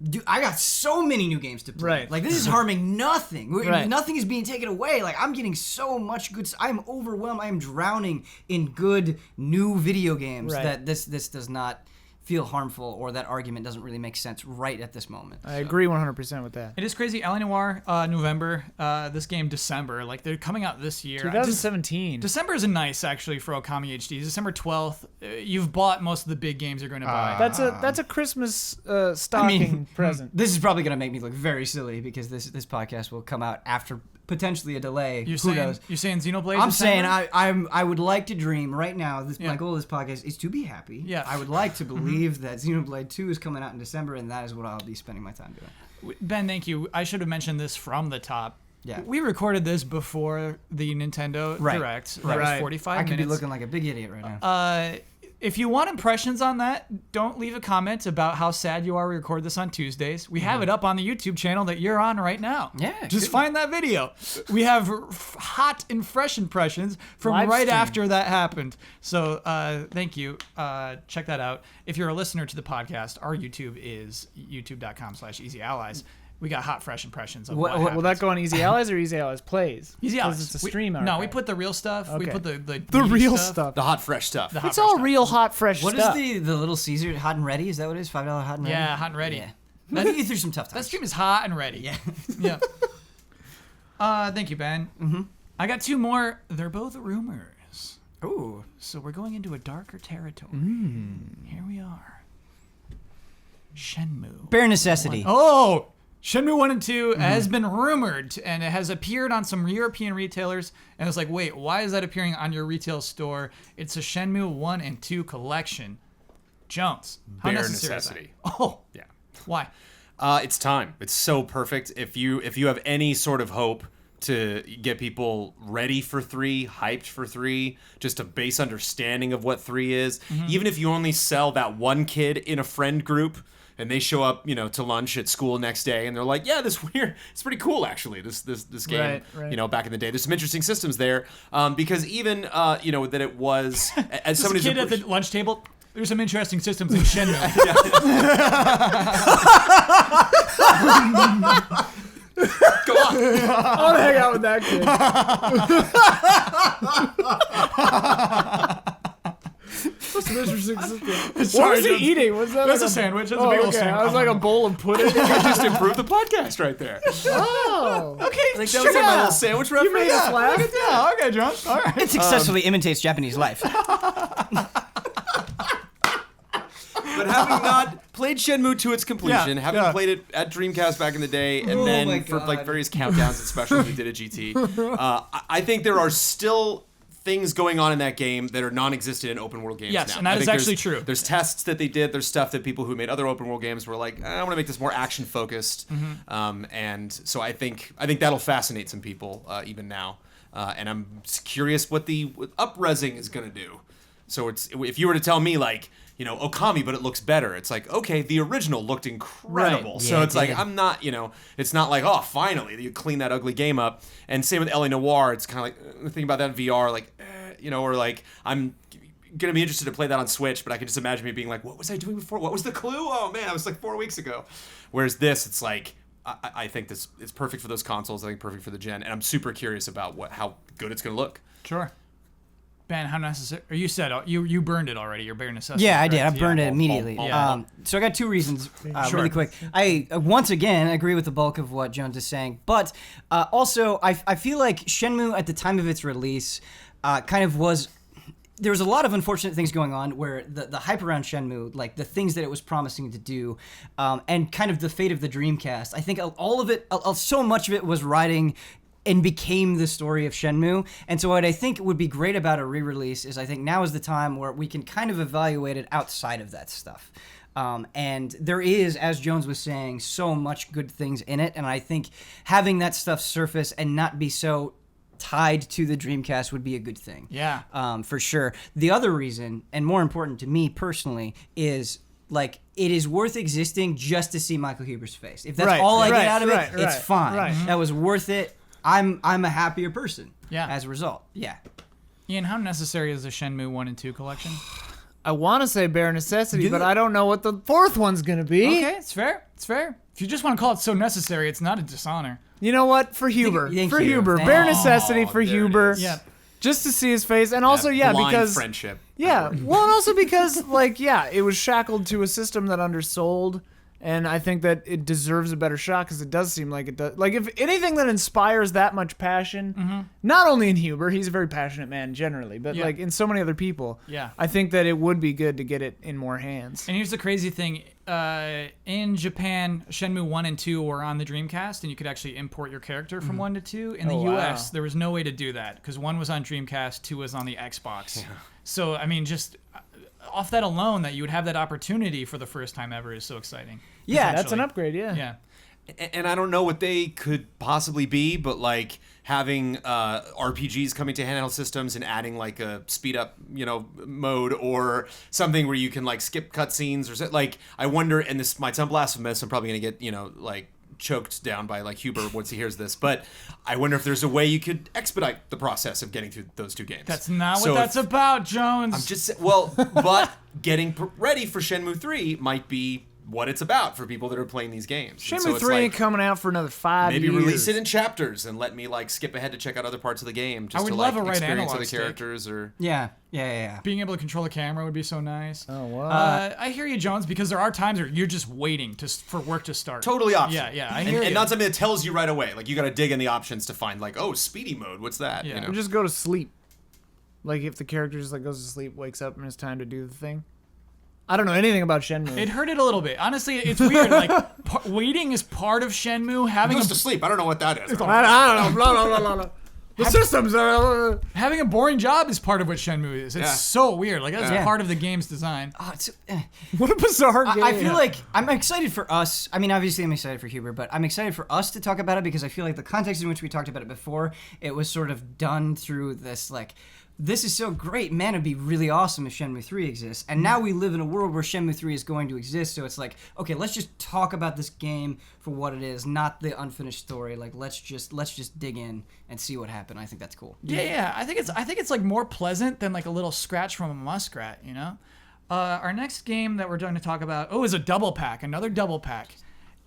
dude, I got so many new games to play. Right. Like, this is harming nothing. Right. Nothing is being taken away. Like, I'm getting so much good. I'm overwhelmed. I am drowning in good new video games that this does not feel harmful, or that argument doesn't really make sense right at this moment. I agree 100% with that. It is crazy. L.A. Noire, November. This game, December. Like, they're coming out this year. 2017. December is nice, actually, for Okami HD. December 12th. You've bought most of the big games you're going to buy. That's a Christmas stocking present. This is probably going to make me look very silly because this podcast will come out after potentially a delay. You're Who saying, knows? You're saying Xenoblade? I'm December? saying I would like to dream right now. My goal of this podcast is to be happy. Yeah. I would like to believe that Xenoblade 2 is coming out in December, and that is what I'll be spending my time doing. Ben, thank you. I should have mentioned this from the top. Yeah. We recorded this before the Nintendo Direct. That was 45 I minutes. could be looking like a big idiot right now. If you want impressions on that, don't leave a comment about how sad you are we record this on Tuesdays. We have it up on the YouTube channel that you're on right now. Yeah, Just find that video. We have hot and fresh impressions from Live right stream. after that happened. So thank you. Check that out. If you're a listener to the podcast, our YouTube is youtube.com/easyallies. We got hot, fresh impressions of what Will that go on Easy Allies or Easy Allies Plays? Easy 'Cause Allies. It's a stream No, we archive. put the real stuff. We Okay. put the the meaty real stuff. The hot, fresh stuff. The hot, It's fresh all stuff. real hot, fresh What is stuff. the Little Caesar Hot and Ready? Is that what it is? $5 Hot and Ready? Yeah, hot and ready. Yeah. I think you through some tough That times. stream is hot and ready. Yeah. Yeah. Thank you, Ben. Mm-hmm. I got two more. They're both rumors. Ooh. So we're going into a darker territory. Here we are. Shenmue. Bare necessity. Oh! Shenmue 1 and 2 has been rumored, and it has appeared on some European retailers. And it's like, wait, why is that appearing on your retail store? It's a Shenmue 1 and 2 collection. Jones, how Bare necessary is that? necessity. Oh, Yeah. why? It's time. It's so perfect. If you have any sort of hope to get people ready for 3, hyped for 3, just a base understanding of what 3 is, even if you only sell that one kid in a friend group and they show up, to lunch at school next day and they're like, yeah, it's pretty cool actually. This game, Right. back in the day, there's some interesting systems there. Because even that it was as somebody Kid at the lunch table. There's some interesting systems in Shenmue. Go on. I want to hang out with that kid. What's an interesting system? What Sorry, was he Jones. eating? What's that? That's like a sandwich. That's a Oh, big old okay. sandwich. I was like a bowl of pudding. You just improved the podcast right there. Oh. Okay, Like that was like my little sandwich reference. You made us laugh. Yeah, okay, John. All right. It successfully imitates Japanese life. But having not played Shenmue to its completion, Yeah, having yeah. played it at Dreamcast back in the day, and Oh my then for like God. various countdowns and specials we did at GT, I think there are still things going on in that game that are non-existent in open world games Yes, now. and that I is think actually there's- true. There's tests that they did. There's stuff that people who made other open world games were like, I want to make this more action focused, and so I think that'll fascinate some people even now. And I'm curious what the up-resing is going to do. So if you were to tell me like, Okami, but it looks better. It's like, okay, the original looked incredible. Right. So Yeah, it's it like, did. I'm not, it's not like, oh, finally, you clean that ugly game up. And same with L.A. Noire. It's kind of like, thinking about that in VR, like, or like, I'm going to be interested to play that on Switch, but I can just imagine me being like, what was I doing before? What was the clue? Oh, man, it was like 4 weeks ago. Whereas this, it's like, I think it's perfect for those consoles. I think perfect for the gen. And I'm super curious about how good it's going to look. Sure. Ben, how necessary? Or you said you burned it already. Your bare necessity. Yeah, I did. I correct? burned Yeah. it immediately. Yeah. So I got two reasons Sure. really quick. I, once again, agree with the bulk of what Jones is saying. But also, I feel like Shenmue, at the time of its release, kind of was... There was a lot of unfortunate things going on where the hype around Shenmue, like the things that it was promising to do, and kind of the fate of the Dreamcast, I think all of it, so much of it was riding and became the story of Shenmue. And so what I think would be great about a re-release is I think now is the time where we can kind of evaluate it outside of that stuff. And there is, as Jones was saying, so much good things in it. And I think having that stuff surface and not be so tied to the Dreamcast would be a good thing. Yeah. For sure. The other reason, and more important to me personally, is like it is worth existing just to see Michael Huber's face. If that's all I get out of it, it's fine. Right. That was worth it. I'm a happier person. Yeah. As a result. Yeah. Ian, how necessary is the Shenmue 1 and 2 collection? I want to say bare necessity, but I don't know what the fourth one's gonna be. Okay, it's fair. It's fair. If you just want to call it so necessary, it's not a dishonor. You know what? For Huber. Thank For you. Huber. Thank Bare you. necessity for there it Huber. is. Yeah. Just to see his face. And also, yeah, blind because. friendship. Yeah. Well, and also because, like, yeah, it was shackled to a system that undersold. And I think that it deserves a better shot because it does seem like it does. Like, if anything that inspires that much passion, not only in Huber, he's a very passionate man generally, but like in so many other people, I think that it would be good to get it in more hands. And here's the crazy thing. In Japan, Shenmue 1 and 2 were on the Dreamcast, and you could actually import your character from 1 to 2. In the US, there was no way to do that because 1 was on Dreamcast, 2 was on the Xbox. Yeah. So, I mean, just off that alone, that you would have that opportunity for the first time ever is so exciting. Yeah, That's an upgrade, yeah. Yeah. And I don't know what they could possibly be, but like having RPGs coming to handheld systems and adding like a speed up, mode or something where you can like skip cutscenes or like I wonder. And this might sound blasphemous. I'm probably gonna get like choked down by like Huber once he hears this, but I wonder if there's a way you could expedite the process of getting through those 2 games. That's not what that's about, Jones. I'm just but getting ready for Shenmue 3 might be what it's about for people that are playing these games. Shenmue 3 ain't coming out for another 5 years. Maybe release it in chapters and let me like skip ahead to check out other parts of the game just I would to love like a right experience analog other stick. characters or Yeah. Being able to control the camera would be so nice. Oh, wow. I hear you, Jones, because there are times where you're just waiting for work to start. totally optional. Yeah, I hear you. And not something that tells you right away. Like you got to dig in the options to find like, oh, speedy mode. What's that? Yeah. Or just go to sleep. Like if the character just like goes to sleep, wakes up, and it's time to do the thing. I don't know anything about Shenmue. It hurted a little bit. Honestly, it's weird. Like, waiting is part of Shenmue. Having goes to sleep. I don't know what that is. I don't know. Blah, blah, blah, blah. The systems are. Having a boring job is part of what Shenmue is. It's so weird. Like, that's part of the game's design. What a bizarre game. I feel like I'm excited for us. I mean, obviously I'm excited for Huber, but I'm excited for us to talk about it because I feel like the context in which we talked about it before, it was sort of done through this, like, this is so great, man, it'd be really awesome if Shenmue 3 exists. And now we live in a world where Shenmue 3 is going to exist, so it's like, okay, let's just talk about this game for what it is, not the unfinished story. Like, let's just dig in and see what happened. I think that's cool. Yeah. I think it's like more pleasant than like a little scratch from a muskrat, you know? Our next game that we're going to talk about, is a double pack, another double pack.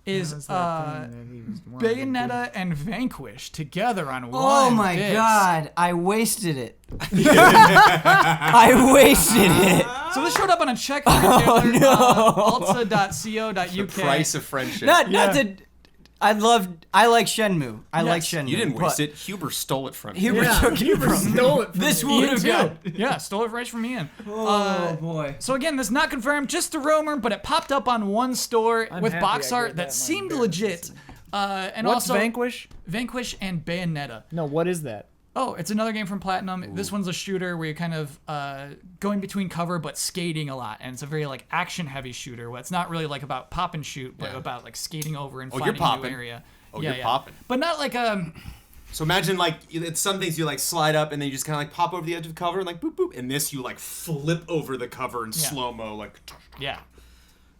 Is Bayonetta and Vanquish together on one Oh my disc. god, I wasted it. I wasted it. So this showed up on a check retailer, alta.co.uk. The price of friendship. I like Shenmue. I like Shenmue. You didn't but waste it. Huber stole it from you. Huber took it from me. stole it from This me. would have got. Yeah, stole it right from Ian. Oh boy. So again, this is not confirmed, just a rumor, but it popped up on one store with happy box I art gave that that seemed my legit. And What's also Vanquish? Vanquish and Bayonetta. No, what is that? Oh, it's another game from Platinum. This one's a shooter where you're kind of going between cover but skating a lot, and it's a very like action-heavy shooter. Where it's not really like about pop and shoot, but about like skating over and finding a new area. You're popping. But not like So imagine like it's some things you like slide up and then you just kind of like pop over the edge of the cover and like boop boop, and this you like flip over the cover in slow mo like. Yeah.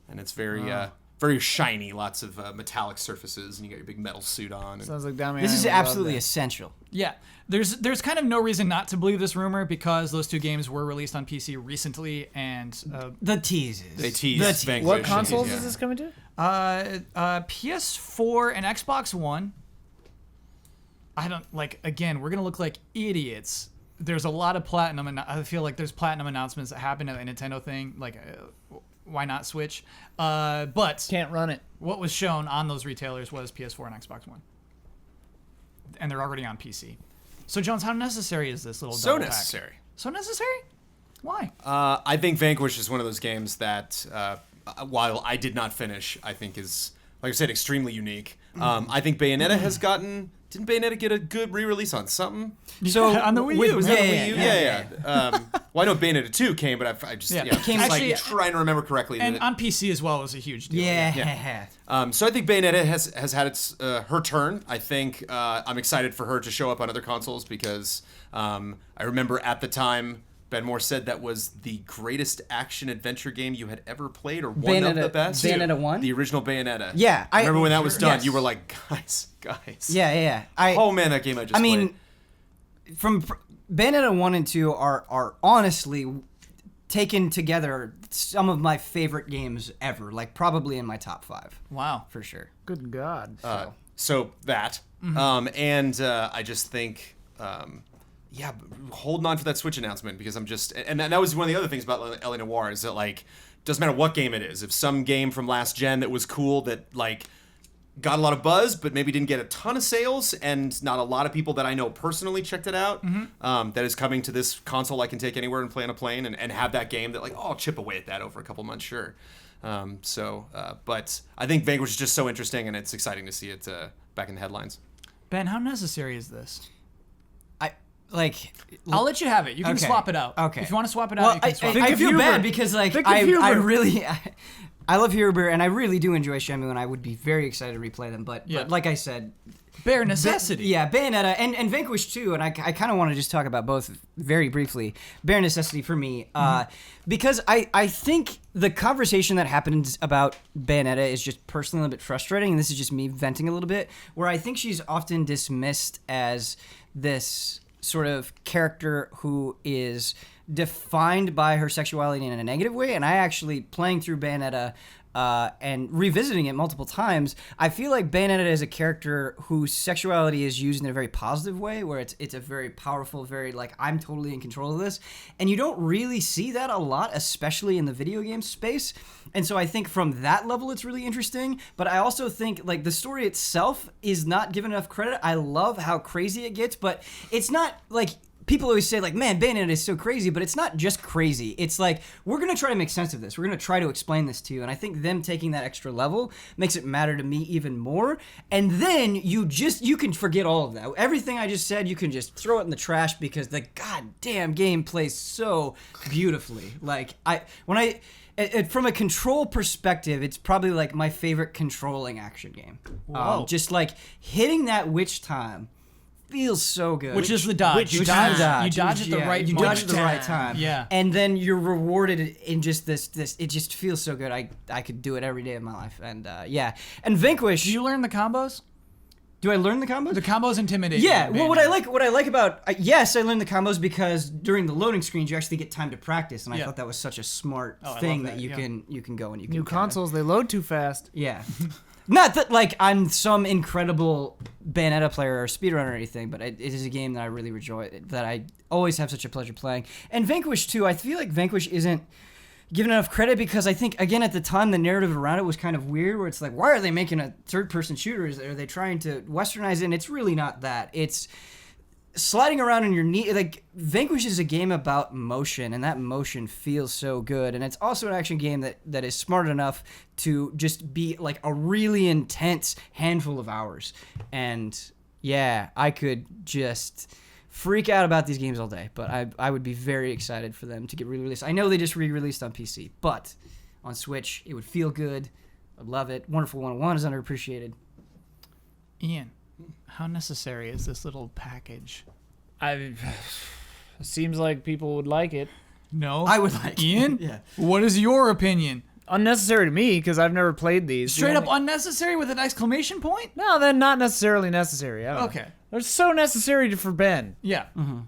And it's very shiny, lots of metallic surfaces, and you got your big metal suit on. And Sounds like Dami. This is absolutely essential. Yeah. There's kind of no reason not to believe this rumor because those 2 games were released on PC recently, and The teases. They tease Vanquish. What consoles is this coming to? PS4 and Xbox One. I don't like. Again, we're gonna look like idiots. There's a lot of Platinum, and I feel like there's Platinum announcements that happen at the Nintendo thing. Like, why not Switch? But Can't run it. what was shown on those retailers was PS4 and Xbox One, and they're already on PC. So, Jones, how necessary is this little So double pack? necessary. So necessary? Why? I think Vanquish is one of those games that, while I did not finish, I think is, like I said, extremely unique. I think Bayonetta has gotten didn't Bayonetta get a good re-release on something? So on the Wii U. Was that the Wii U? Yeah. Well, I know Bayonetta 2 came, but I just came actually- trying to remember correctly. And that on PC as well was a huge deal. Yeah. So I think Bayonetta has had its her turn. I think I'm excited for her to show up on other consoles because I remember at the time Ben Moore said that was the greatest action adventure game you had ever played, or one of the best. Bayonetta 1? The original Bayonetta. Yeah, I remember when that was done. yes. You were like, guys. Yeah. Oh man, that game I just played. From Bayonetta 1 and 2 are honestly taken together some of my favorite games ever. Like probably in my top 5. Wow. For sure. Good God. So that, and I just think, holding on for that Switch announcement because I'm just, and that was one of the other things about L.A. Noire is that like, doesn't matter what game it is. If some game from last gen that was cool that like got a lot of buzz but maybe didn't get a ton of sales and not a lot of people that I know personally checked it out, that is coming to this console I can take anywhere and play on a plane and have that game that like, oh, I'll chip away at that over a couple months, sure. But I think Vanquish is just so interesting and it's exciting to see it back in the headlines. Ben, how necessary is this? I'll let you have it. You can Okay. swap it out. Okay. If you want to swap it Well, out, you can swap it out. I of feel Hubert. bad because like Think of I Hubert. really I love Hubert and I really do enjoy Shenmue and I would be very excited to replay them. But like I said, Bare necessity. Bayonetta and Vanquish too, and I kind of want to just talk about both very briefly. Bare necessity for me, because I think the conversation that happens about Bayonetta is just personally a little bit frustrating, and this is just me venting a little bit, where I think she's often dismissed as this sort of character who is defined by her sexuality in a negative way, and I actually, playing through Bayonetta and revisiting it multiple times, I feel like Bayonetta is a character whose sexuality is used in a very positive way, where it's a very powerful, very like, I'm totally in control of this, and you don't really see that a lot, especially in the video game space, and so I think from that level it's really interesting, but I also think like the story itself is not given enough credit. I love how crazy it gets, but it's not like, people always say like, man, Bayonetta is so crazy, but it's not just crazy. It's like, we're going to try to make sense of this. We're going to try to explain this to you. And I think them taking that extra level makes it matter to me even more. And then you can forget all of that. Everything I just said, you can just throw it in the trash because the goddamn game plays so beautifully. Like from a control perspective, it's probably like my favorite controlling action game. Just like hitting that witch time feels so good. Which is the dodge. You dodge. dodge at the right You moment. dodge at the right time. Yeah. And then you're rewarded in just this. It just feels so good. I could do it every day of my life. And And Vanquish. Did you learn the combos? Do I learn the combos? The combos intimidating. Yeah. Well, what I like about yes, I learned the combos because during the loading screens you actually get time to practice, and I thought that was such a smart thing that, that you can go and you can New consoles, they load too fast. Yeah. Not that like I'm some incredible Bayonetta player or speedrunner or anything, but it is a game that I really enjoy, that I always have such a pleasure playing. And Vanquish too, I feel like Vanquish isn't given enough credit because I think, again, at the time, the narrative around it was kind of weird, where it's like, why are they making a third-person shooter? Are they trying to westernize it? And it's really not that. It's sliding around on your knee. Like, Vanquish is a game about motion, and that motion feels so good. And it's also an action game that is smart enough to just be like a really intense handful of hours. And yeah, I could just freak out about these games all day, but I would be very excited for them to get re-released. I know they just re-released on PC, but on Switch, it would feel good. I'd love it. Wonderful 101 is underappreciated. Ian, how necessary is this little package? It seems like people would like it. No. I would like Ian? it. Yeah. What is your opinion? Unnecessary to me because I've never played these. Straight up unnecessary with an exclamation point? No, then not necessarily necessary. I don't know. Okay. They're so necessary for Ben. Yeah.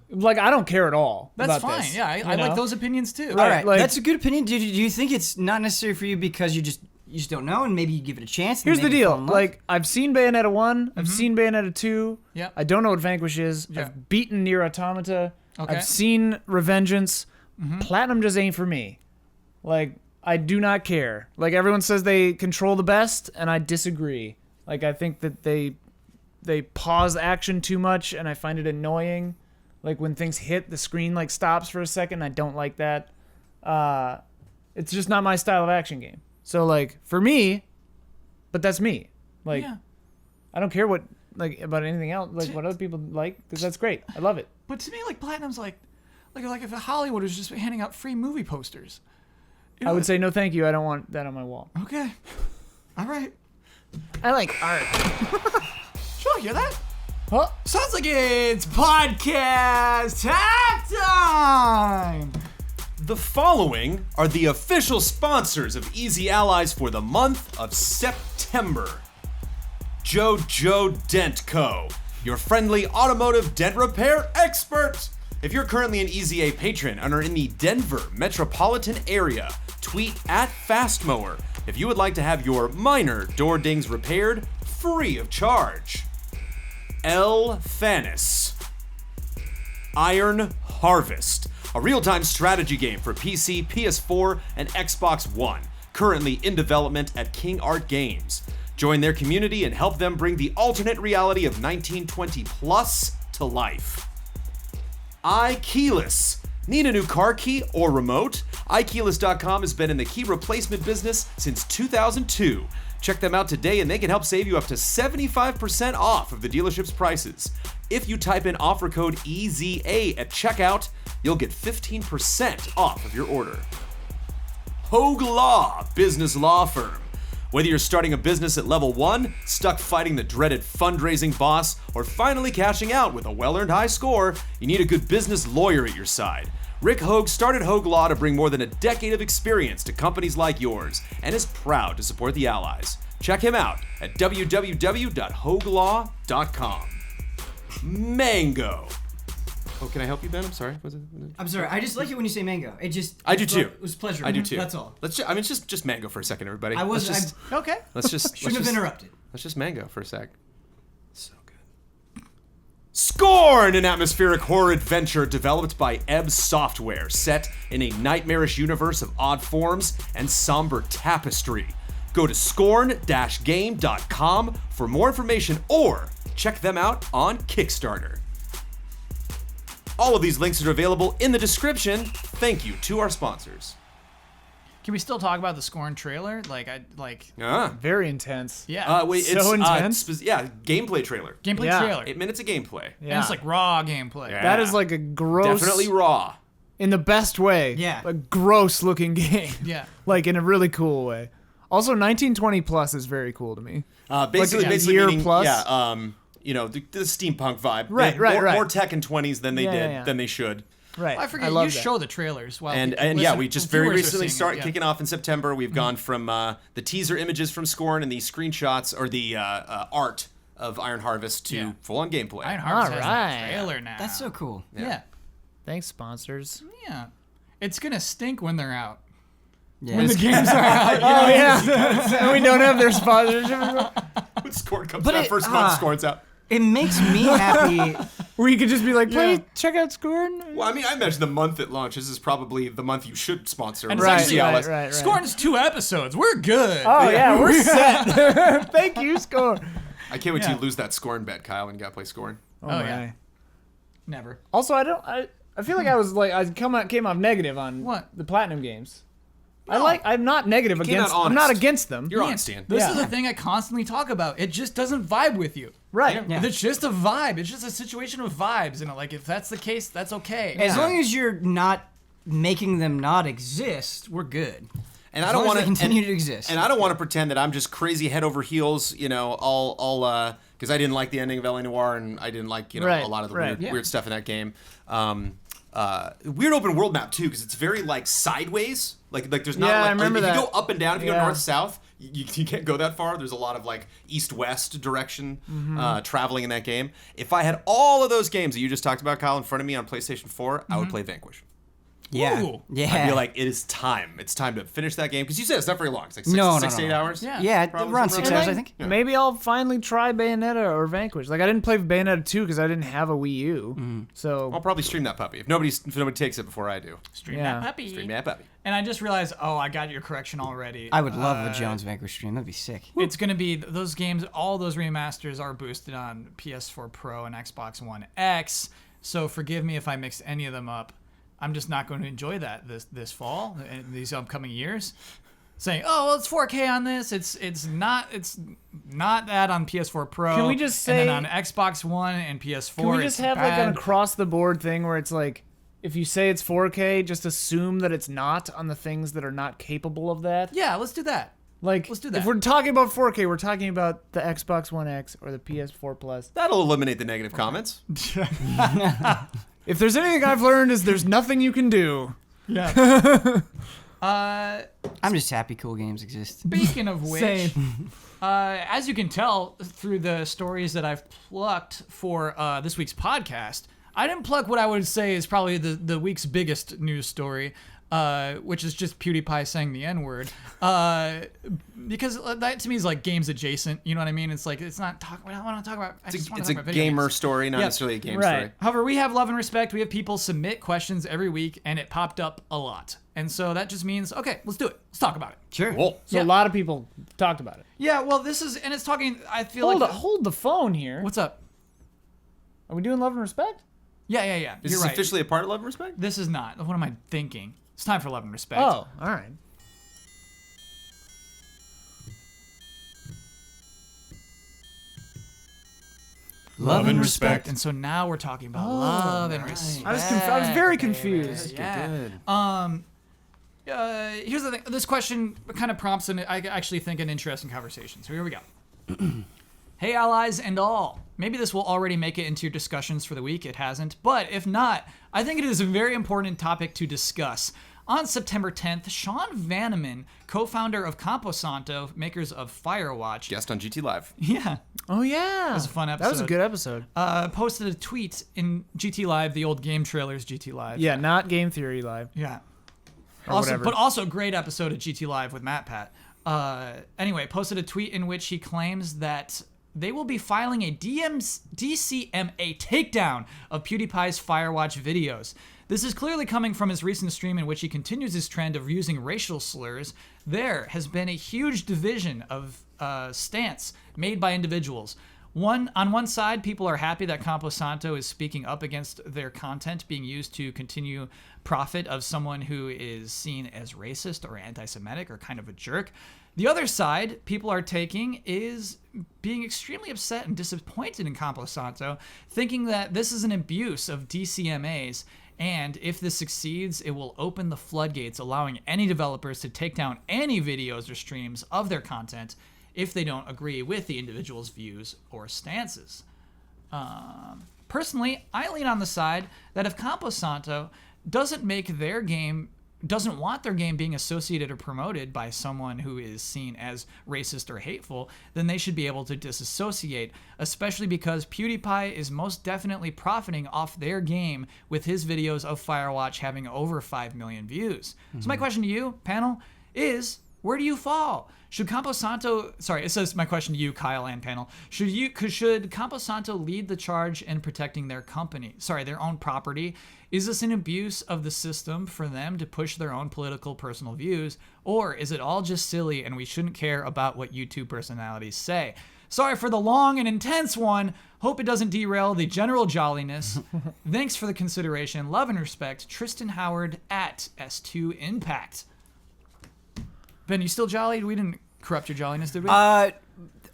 Like, I don't care at all. That's about fine. this, Yeah, I like those opinions too. All right, like- that's a good opinion. Do you think it's not necessary for you because you just don't know, and maybe you give it a chance? And Here's the maybe deal. fall in love? Like, I've seen Bayonetta 1. I've seen Bayonetta 2. Yeah. I don't know what Vanquish is. Yeah. I've beaten Nier Automata. Okay. I've seen Revengeance. Platinum just ain't for me. Like, I do not care. Like, everyone says they control the best, and I disagree. Like, I think that they pause action too much, and I find it annoying. Like, when things hit, the screen, like, stops for a second. I don't like that. It's just not my style of action game. So, like, for me, but that's me. Like, Yeah. I don't care what like about anything else, like what other people like, because that's great. I love it. But to me, like Platinum's like if Hollywood was just handing out free movie posters. You know, I would say no, thank you. I don't want that on my wall. Okay. All right. I like art. Sure, hear that? Huh? Sounds like it's podcast time. The following are the official sponsors of Easy Allies for the month of September. JoJo Dent Co., your friendly automotive dent repair expert. If you're currently an Easy A patron and are in the Denver metropolitan area, tweet @FastMower if you would like to have your minor door dings repaired free of charge. El Thanis. Iron Harvest, a real-time strategy game for PC, PS4, and Xbox One, currently in development at King Art Games. Join their community and help them bring the alternate reality of 1920 plus to life. iKeyless. Need a new car key or remote? iKeyless.com has been in the key replacement business since 2002. Check them out today and they can help save you up to 75% off of the dealership's prices. If you type in offer code EZA at checkout, you'll get 15% off of your order. Hogue Law Business Law Firm. Whether you're starting a business at level 1, stuck fighting the dreaded fundraising boss, or finally cashing out with a well-earned high score, you need a good business lawyer at your side. Rick Hogue started Hogue Law to bring more than a decade of experience to companies like yours, and is proud to support the Allies. Check him out at www.hoaglaw.com. Mango. Oh, can I help you, Ben? I'm sorry. I'm sorry. I just like it when you say mango. I do too. It was pleasure. I do too. That's all. It's just mango for a second, everybody. I Let's Okay. shouldn't have interrupted. Let's just mango for a sec. So good. Scorn, an atmospheric horror adventure developed by Ebb Software, set in a nightmarish universe of odd forms and somber tapestry. Go to scorn-game.com for more information or check them out on Kickstarter. All of these links are available in the description. Thank you to our sponsors. Can we still talk about the Scorn trailer? Very intense. Yeah. Wait, So it's intense. Gameplay trailer. Gameplay Yeah. trailer. 8 minutes of gameplay. Yeah. And it's like raw gameplay. Yeah. That is like a gross, Definitely raw. in the best way. Yeah. A gross looking game. Yeah. Like in a really cool way. Also, 1920 plus is very cool to me. Basically, Like a year meaning, plus? yeah, the steampunk vibe. Right, They- right, right. More tech in 20s than they Yeah, did, yeah. than they should. Right. I forget love you that. show the trailers. While And we just very recently started kicking off in September. We've gone from the teaser images from Scorn and the screenshots or the art of Iron Harvest to Yeah. full-on gameplay. Iron Harvest has Alright. a trailer now. That's so cool. Yeah. Thanks, sponsors. Yeah. It's gonna stink when they're out. Yeah. When the games are out. Oh, yeah. And we don't have their sponsorship. When Scorn comes But out, it- first month Scorn's out. It makes me happy. Where you could just be like, Yeah. please check out Scorn. Well, I mean, I imagine the month it launches is probably the month you should sponsor. And Right, it's actually- Alice. right. Scorn's 2 episodes. We're good. Oh, yeah, we're set. Thank you, Scorn. I can't wait till Yeah. you lose that Scorn bet, Kyle, when you gotta play Scorn. Oh, yeah. my. Never. Also, I feel like I was like, came off negative on What? the Platinum games. No. I'm not negative You came against, out I'm not honest. against them. You're Man, honest, Stan. This Yeah. is the thing I constantly talk about. It just doesn't vibe with you. Right. Yeah. It's just a vibe. It's just a situation of vibes. And like, if that's the case, that's okay. As long as you're not making them not exist, we're good. And As I don't long as want they continue to exist. And I don't want to pretend that I'm just crazy head over heels, all because I didn't like the ending of LA Noire and I didn't like, Right, a lot of the right. weird stuff in that game. Weird open world map too, because it's very like sideways. Like there's not Yeah, like I remember if you that. go up and down, if you go Yeah. north south, you can't go that far. There's a lot of like east-west direction traveling in that game. If I had all of those games that you just talked about, Kyle, in front of me on PlayStation 4, I would play Vanquish. Yeah. Ooh. Yeah. I'd be like, it is time. It's time to finish that game. Because you said it's not very long. It's like No, 6 to 8 hours. Yeah. Yeah, Probably around something 6 like hours, that. I think. Yeah. Maybe I'll finally try Bayonetta or Vanquish. Like I didn't play Bayonetta 2 because I didn't have a Wii U. So I'll probably stream that puppy if nobody takes it before I do. Stream Yeah. that puppy. Stream that puppy. And I just realized, I got your correction already. I would love a Jones Vanquish stream. That'd be sick. It's going to be those games, all those remasters are boosted on PS4 Pro and Xbox One X. So forgive me if I mixed any of them up. I'm just not going to enjoy that this fall and these upcoming years. saying, "Oh, well, it's 4K on this. It's not that on PS4 Pro." Can we just say- and then on Xbox One and PS4? Can we just it's have like an bad. across the board thing where it's like, if you say it's 4K, just assume that it's not on the things that are not capable of that? Yeah, let's do that. Like, Let's do that. if we're talking about 4K, we're talking about the Xbox One X or the PS4 Plus. That'll eliminate the negative comments. If there's anything I've learned is there's nothing you can do. Yeah. I'm just happy cool games exist. Speaking of which, Same. as you can tell through the stories that I've plucked for this week's podcast, I didn't pluck what I would say is probably the week's biggest news story, which is just PewDiePie saying the N-word. Because that to me is like games adjacent. You know what I mean? It's like, it's not talk. I don't want to talk about. I just want It's to a talk about video gamer games. story, not Yep. necessarily a game Right. story. However, we have love and respect. We have people submit questions every week, and it popped up a lot. And so that just means, okay, let's do it. Let's talk about it. Sure. Cool. So Yeah. a lot of people talked about it. Yeah, well, this is, and it's talking, I feel Hold, like. hold the phone here. What's up? Are we doing love and respect? Yeah. Is You're this right. officially a part of Love and Respect? This is not. What am I thinking? It's time for love and respect. Oh, all right. Love and respect. And so now we're talking about love and respect. I was very confused. Yeah. Here's the thing. This question kind of prompts I actually think an interesting conversation. So here we go. Hey, allies and all. Maybe this will already make it into your discussions for the week. It hasn't. But if not, I think it is a very important topic to discuss. On September 10th, Sean Vanneman, co-founder of Campo Santo, makers of Firewatch. Guest on GT Live. Yeah. Oh, yeah. That was a fun That was a episode. good episode. Posted a tweet in GT Live, the old game trailers GT Live. Yeah, not Game Theory Live. Yeah. Or Also, whatever. but also great episode of GT Live with Matt Pat. Anyway, posted a tweet in which he claims that they will be filing a DCMA takedown of PewDiePie's Firewatch videos. This is clearly coming from his recent stream in which he continues his trend of using racial slurs. There has been a huge division of stance made by individuals. On one side, people are happy that Campo Santo is speaking up against their content being used to continue profit of someone who is seen as racist or anti-Semitic or kind of a jerk. The other side people are taking is being extremely upset and disappointed in Campo Santo, thinking that this is an abuse of DCMAs, and if this succeeds, it will open the floodgates, allowing any developers to take down any videos or streams of their content if they don't agree with the individual's views or stances. Personally, I lean on the side that if Campo Santo doesn't want their game being associated or promoted by someone who is seen as racist or hateful, then they should be able to disassociate, especially because PewDiePie is most definitely profiting off their game with his videos of Firewatch having over 5 million views. So my question to you, panel, is where do you fall? Should Campo Santo, sorry, it says my question to you, Kyle and panel, should Campo Santo lead the charge in protecting their own property? Is this an abuse of the system for them to push their own political personal views? Or is it all just silly and we shouldn't care about what YouTube personalities say? Sorry for the long and intense one. Hope it doesn't derail the general jolliness. Thanks for the consideration. Love and respect. Tristan Howard at S2 Impact. Ben, you still jolly? We didn't corrupt your jolliness, did we?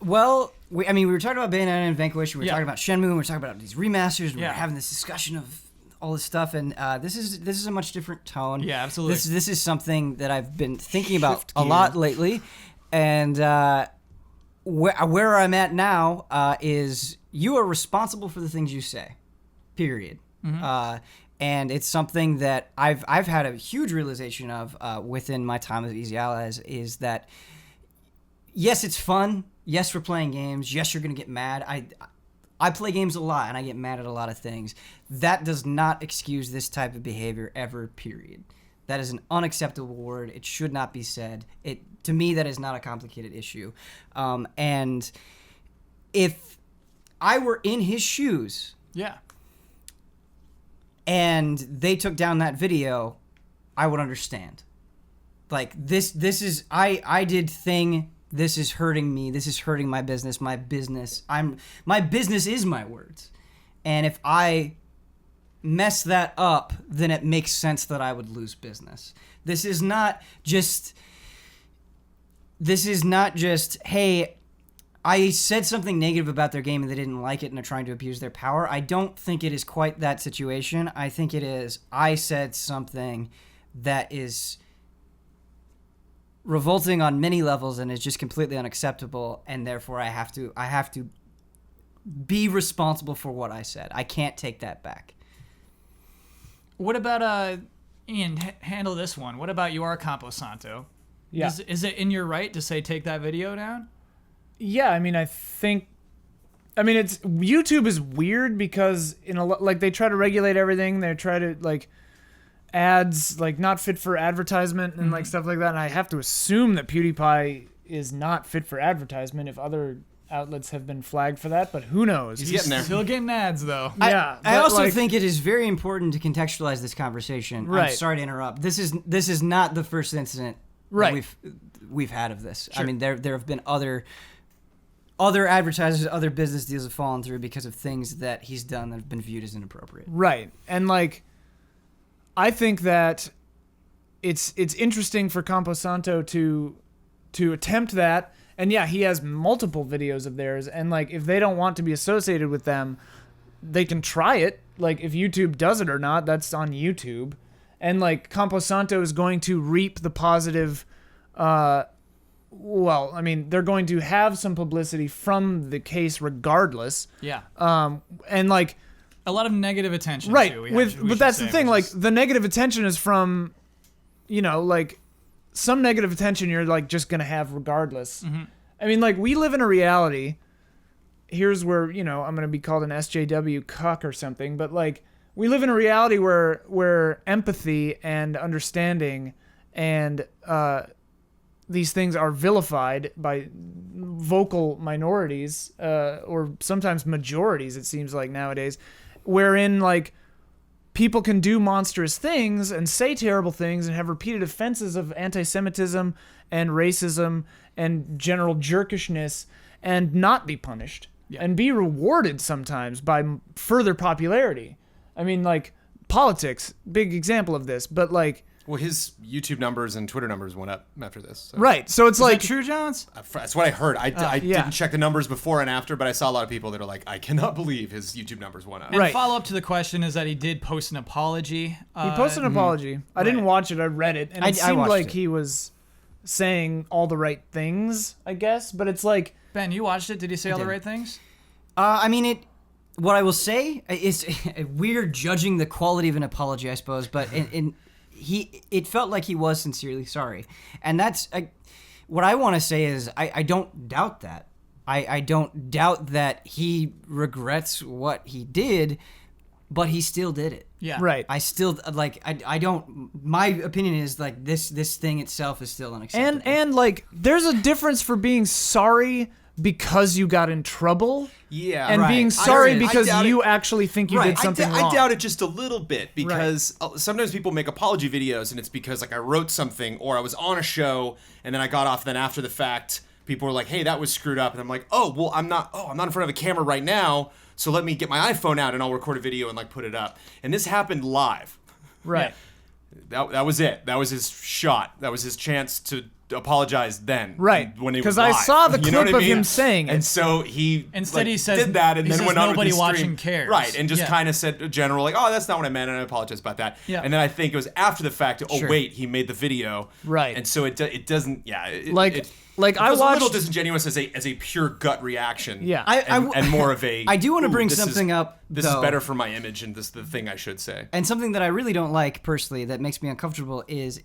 Well, we were talking about Bayonetta and Vanquish. We were Yeah. talking about Shenmue. We were talking about these remasters. We Yeah. were having this discussion of all this stuff, and this is a much different tone. Yeah, absolutely. This is something that I've been thinking about a lot lately, and where I'm at now is you are responsible for the things you say. Period. And it's something that I've had a huge realization of within my time as Easy Allies is that yes, it's fun. Yes, we're playing games. Yes, you're gonna get mad. I play games a lot and I get mad at a lot of things. That does not excuse this type of behavior ever. Period. That is an unacceptable word. It should not be said. To me, that is not a complicated issue. And if I were in his shoes. yeah. And they took down that video, I would understand. Like this is I did thing. This is hurting me. This is hurting my business. My business is my words. And if I mess that up, then it makes sense that I would lose business. This is not just this is not just, hey, I said something negative about their game and they didn't like it and they're trying to abuse their power. I don't think it is quite that situation. I think it is, I said something that is revolting on many levels and is just completely unacceptable, and therefore I have to be responsible for what I said. I can't take that back. What about Ian? Handle this one. What about your Campo Santo? Yeah. Is it in your right to say take that video down? Yeah, I mean, it's YouTube is weird because like they try to regulate everything. They try to like ads like not fit for advertisement and like stuff like that. And I have to assume that PewDiePie is not fit for advertisement if other outlets have been flagged for that. But who knows? He's getting there. Still getting ads though. Yeah, I but, also like, think it is very important to contextualize this conversation. Right. I'm sorry to interrupt. This is not the first incident Right. that we've had of this. Sure. I mean, there have been other advertisers, other business deals have fallen through because of things that he's done that have been viewed as inappropriate. Right. And like I think that it's interesting for Campo Santo to attempt that. And yeah, he has multiple videos of theirs, and like if they don't want to be associated with them, they can try it. Like if YouTube does it or not, that's on YouTube. And like Campo Santo is going to reap the positive well, I mean, they're going to have some publicity from the case regardless. Yeah. And like A lot of negative attention. right, Too, but that's the thing. Like the negative attention is from, like some negative attention you're like just gonna have regardless. Mm-hmm. I mean, like we live in a reality. Here's where I'm gonna be called an SJW cuck or something, but like we live in a reality where empathy and understanding and these things are vilified by vocal minorities or sometimes majorities. It seems like nowadays, wherein like people can do monstrous things and say terrible things and have repeated offenses of anti-Semitism and racism and general jerkishness and not be punished and be rewarded sometimes by further popularity. I mean, like politics, big example of this, but like. Well, his YouTube numbers and Twitter numbers went up after this. So. Right, so it's Is like that true, Jones? That's what I heard. I yeah. didn't check the numbers before and after, but I saw a lot of people that are like, I cannot believe his YouTube numbers went up. And Right. follow up to the question is that he did post an apology. He posted an apology. I didn't watch it. I read it, and I it seemed watched like it. he was saying all the right things, I guess. But it's like, Ben, you watched it. Did he say all the right things? I mean, what I will say is weird judging the quality of an apology, I suppose, but it felt like he was sincerely sorry. And that's what I want to say is I don't doubt that. I don't doubt that he regrets what he did, but he still did it. Yeah. right. I still I don't. My opinion is like this thing itself is still unacceptable. And like, there's a difference for being sorry because you got in trouble, Yeah. and Right. being I sorry doubt because it. you actually think you Right. did something wrong. I doubt it just a little bit because sometimes people make apology videos and it's because like I wrote something or I was on a show and then I got off. Then after the fact, people were like, "Hey, that was screwed up," and I'm like, "Oh, well, I'm not in front of a camera right now, so let me get my iPhone out and I'll record a video and like put it up." And this happened live. Right. That was it. That was his shot. That was his chance to apologize then. Right. When he was Because I live. saw the You know clip what I of him mean? saying it. And so he Instead like, he says- did that and he then says went on nobody with his watching stream. cares. Right. And just Yeah. kind of said a general like, "Oh, that's not what I meant," and I apologize about that. Yeah. And then I think it was after the fact. Oh Sure. wait, he made the video. Right. And so it doesn't. Yeah. It, Like- it, like it I feels a little watched- disingenuous as a pure gut reaction. Yeah. And more of a. I do want to "Ooh, bring this is- something up. This though. is better for my image, and this is the thing I should say. And something that I really don't like personally that makes me uncomfortable is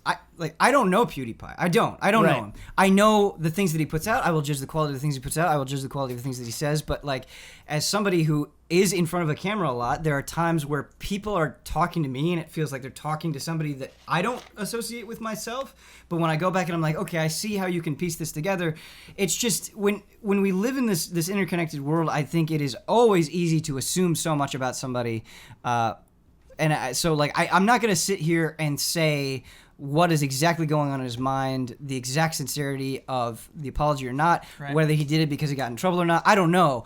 I don't know PewDiePie. I don't Right. know him. I know the things that he puts out. I will judge the quality of the things he puts out. I will judge the quality of the things that he says. But like, as somebody who is in front of a camera a lot, there are times where people are talking to me and it feels like they're talking to somebody that I don't associate with myself. But when I go back and I'm like, okay, I see how you can piece this together. It's just when we live in this interconnected world, I think it is always easy to assume so much about somebody. So I'm not going to sit here and say what is exactly going on in his mind, the exact sincerity of the apology or not, Right. whether he did it because he got in trouble or not. I don't know.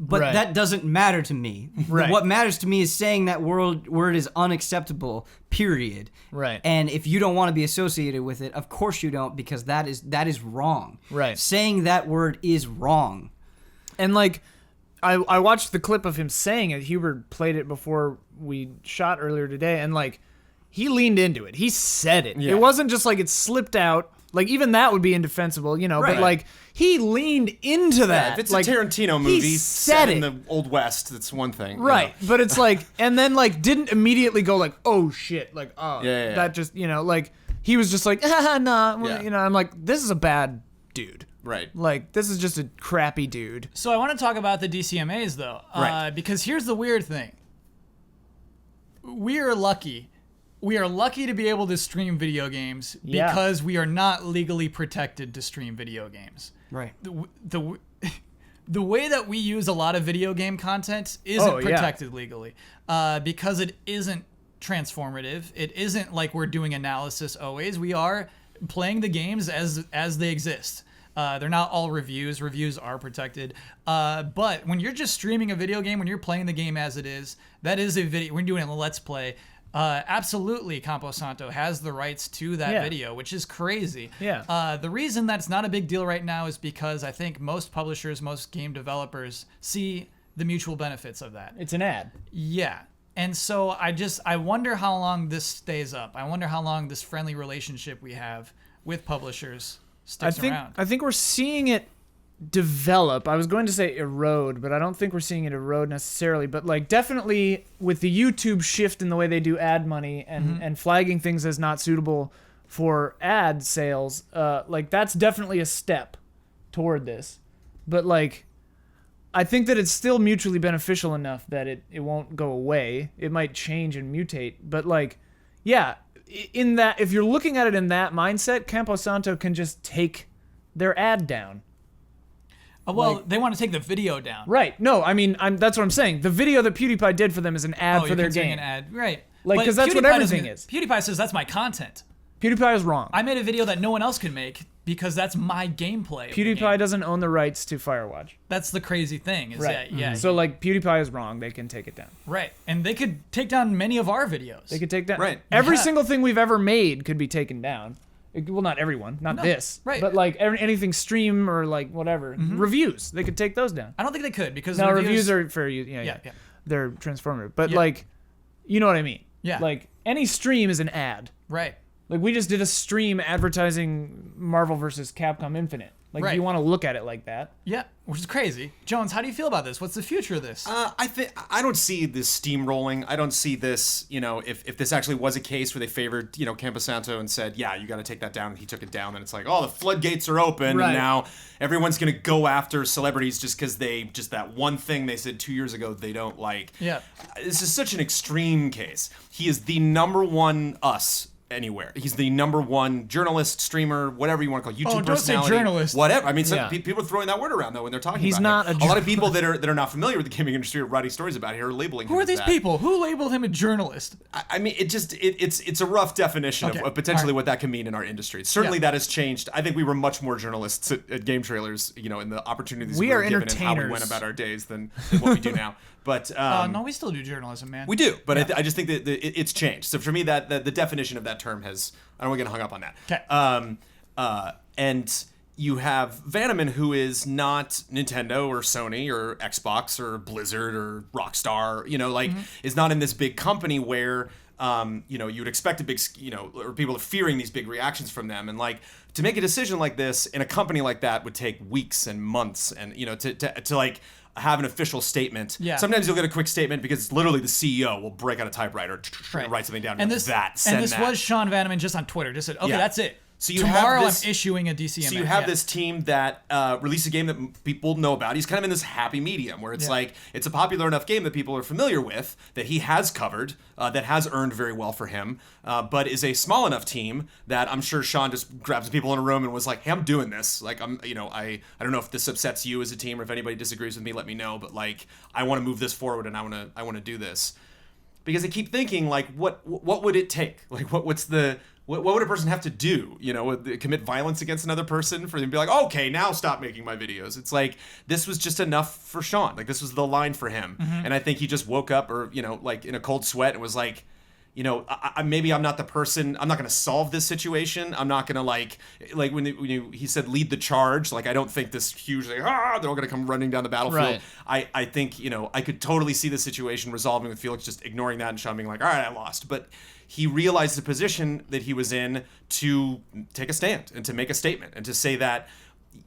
But Right. that doesn't matter to me. Right. What matters to me is saying that word is unacceptable, period. Right. And if you don't want to be associated with it, of course you don't, because that is wrong. Right. Saying that word is wrong. And like, I watched the clip of him saying it. Hubert played it before we shot earlier today, and like, he leaned into it. He said it. Yeah. It wasn't just like it slipped out. Like, even that would be indefensible, you know. Right. But like, he leaned into that. Yeah, if it's like, a Tarantino he movie said set it. in the Old West, that's one thing. Right, You know? but it's like, and then like didn't immediately go like, oh shit, like, oh, Yeah. that just, you know, like, he was just like, nah, well, Yeah. you know, I'm like, this is a bad dude. Right. Like, this is just a crappy dude. So I want to talk about the DCMAs though, Right. because here's the weird thing. We are lucky. We are lucky to be able to stream video games Yeah. because we are not legally protected to stream video games. Right. The way that we use a lot of video game content isn't Oh, yeah. protected legally because it isn't transformative. It isn't like we're doing analysis always. We are playing the games as they exist. They're not all reviews. Reviews are protected. But when you're just streaming a video game, when you're playing the game as it is, that is a video. We're doing a Let's Play. Absolutely, Campo Santo has the rights to that Yeah. video, which is crazy. Yeah. The reason that's not a big deal right now is because I think most publishers, most game developers see the mutual benefits of that. It's an ad. Yeah. And so I wonder how long this stays up. I wonder how long this friendly relationship we have with publishers sticks around. I think we're seeing it develop. I was going to say erode, but I don't think we're seeing it erode necessarily. But like, definitely with the YouTube shift in the way they do ad money and flagging things as not suitable for ad sales, like, that's definitely a step toward this. But like, I think that it's still mutually beneficial enough that it won't go away. It might change and mutate, but like, yeah, in that, if you're looking at it in that mindset, Campo Santo can just take their ad down. They want to take the video down. Right. No, I mean, that's what I'm saying. The video that PewDiePie did for them is an ad for you're their considering game. an ad. Right. Like, But 'cause that's what PewDiePie everything doesn't- is. PewDiePie says that's my content. PewDiePie is wrong. I made a video that no one else can make because that's my gameplay. of the PewDiePie game. doesn't own the rights to Firewatch. That's the crazy thing. Is Right. yeah. So like, PewDiePie is wrong. They can take it down. Right. And they could take down many of our videos. They could take down. Right. Every Yeah. single thing we've ever made could be taken down. Well, not everyone, not this. right. But like anything stream or like whatever. Reviews, they could take those down. I don't think they could because No, reviews are fair use. Yeah. Yeah. They're transformative. But Yeah. like, you know what I mean? Yeah. Like, any stream is an ad. Right. Like, we just did a stream advertising Marvel vs. Capcom Infinite. Like, Right. if you want to look at it like that. Yeah, which is crazy. Jones, how do you feel about this? What's the future of this? I don't see this steamrolling. I don't see this, you know, if this actually was a case where they favored, you know, Campo Santo and said, yeah, you got to take that down, and he took it down, then it's like, oh, the floodgates are open, Right. and now everyone's going to go after celebrities just because just that one thing they said 2 years ago they don't like. Yeah. This is such an extreme case. He is the number one us anywhere. He's the number one journalist, streamer, whatever you want to call it, YouTube don't say personality. journalist. Whatever. I mean, some Yeah. people are throwing that word around though when they're talking He's about not him. a A lot of people that are not familiar with the gaming industry or writing stories about it are labeling him Who are as these that. people? Who labeled him a journalist? I mean, it's a rough definition Okay. of potentially All right. what that can mean in our industry. Certainly Yeah. that has changed. I think we were much more journalists at game trailers, you know, in the opportunities We we are were given and how we entertainers. went about our days than what we do now. But No, we still do journalism, man. we do, but I just think that it's changed. So for me, that the definition of that term has, I don't want to get hung up on that. 'Kay. And you have Vanneman, who is not Nintendo or Sony or Xbox or Blizzard or Rockstar, you know, like is not in this big company where, you know, you would expect a big, you know, or people are fearing these big reactions from them. And like to make a decision like this in a company like that would take weeks and months and, you know, to like have an official statement. Yeah. Sometimes you'll get a quick statement because literally the CEO will break out a typewriter and write something down. And this was Sean Vanneman just on Twitter. Just said, okay, Yeah. that's it. So you Tomorrow have this, I'm issuing a DCMA. So you have Yeah. this team that released a game that people know about. He's kind of in this happy medium where it's Yeah. like it's a popular enough game that people are familiar with, that he has covered, that has earned very well for him, but is a small enough team that I'm sure Sean just grabs people in a room and was like, "Hey, I'm doing this. Like, I don't know if this upsets you as a team or if anybody disagrees with me, let me know. But like, I want to move this forward and I want to do this." Because I keep thinking, like, what would it take? Like, what's the what would a person have to do? Commit violence against another person for them to be like, okay, now stop making my videos. It's like, this was just enough for Sean. Like, this was the line for him. And I think he just woke up or, like in a cold sweat and was like, maybe I'm not the person. I'm not going to solve this situation. I'm not going to like when he said lead the charge. Like, I don't think this huge they're all going to come running down the battlefield. Right. I think I could totally see the situation resolving with Felix just ignoring that and Sean being like, all right, I lost. But he realized the position that he was in to take a stand and to make a statement and to say that.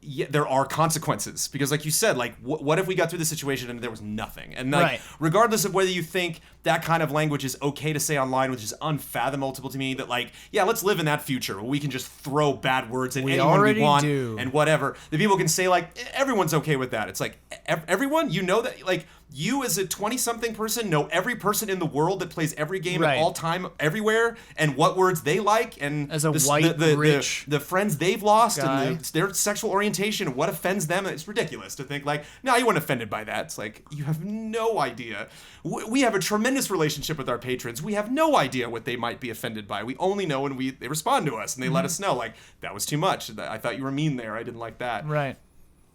Yeah, there are consequences because, like you said, like what if we got through the situation and there was nothing? And like, regardless of whether you think that kind of language is okay to say online, which is unfathomable to me, that like, yeah, let's live in that future where we can just throw bad words at anyone we want and whatever. The people can say like everyone's okay with that. It's like everyone, that like. You as a 20-something person know every person in the world that plays every game at all time, everywhere, and what words they like, and as a white, rich the friends they've lost, guy. and their sexual orientation, and what offends them. It's ridiculous to think like, no, you weren't offended by that. It's like, you have no idea. We have a tremendous relationship with our patrons. We have no idea what they might be offended by. We only know when they respond to us, and they let us know, like, that was too much. I thought you were mean there. I didn't like that. Right.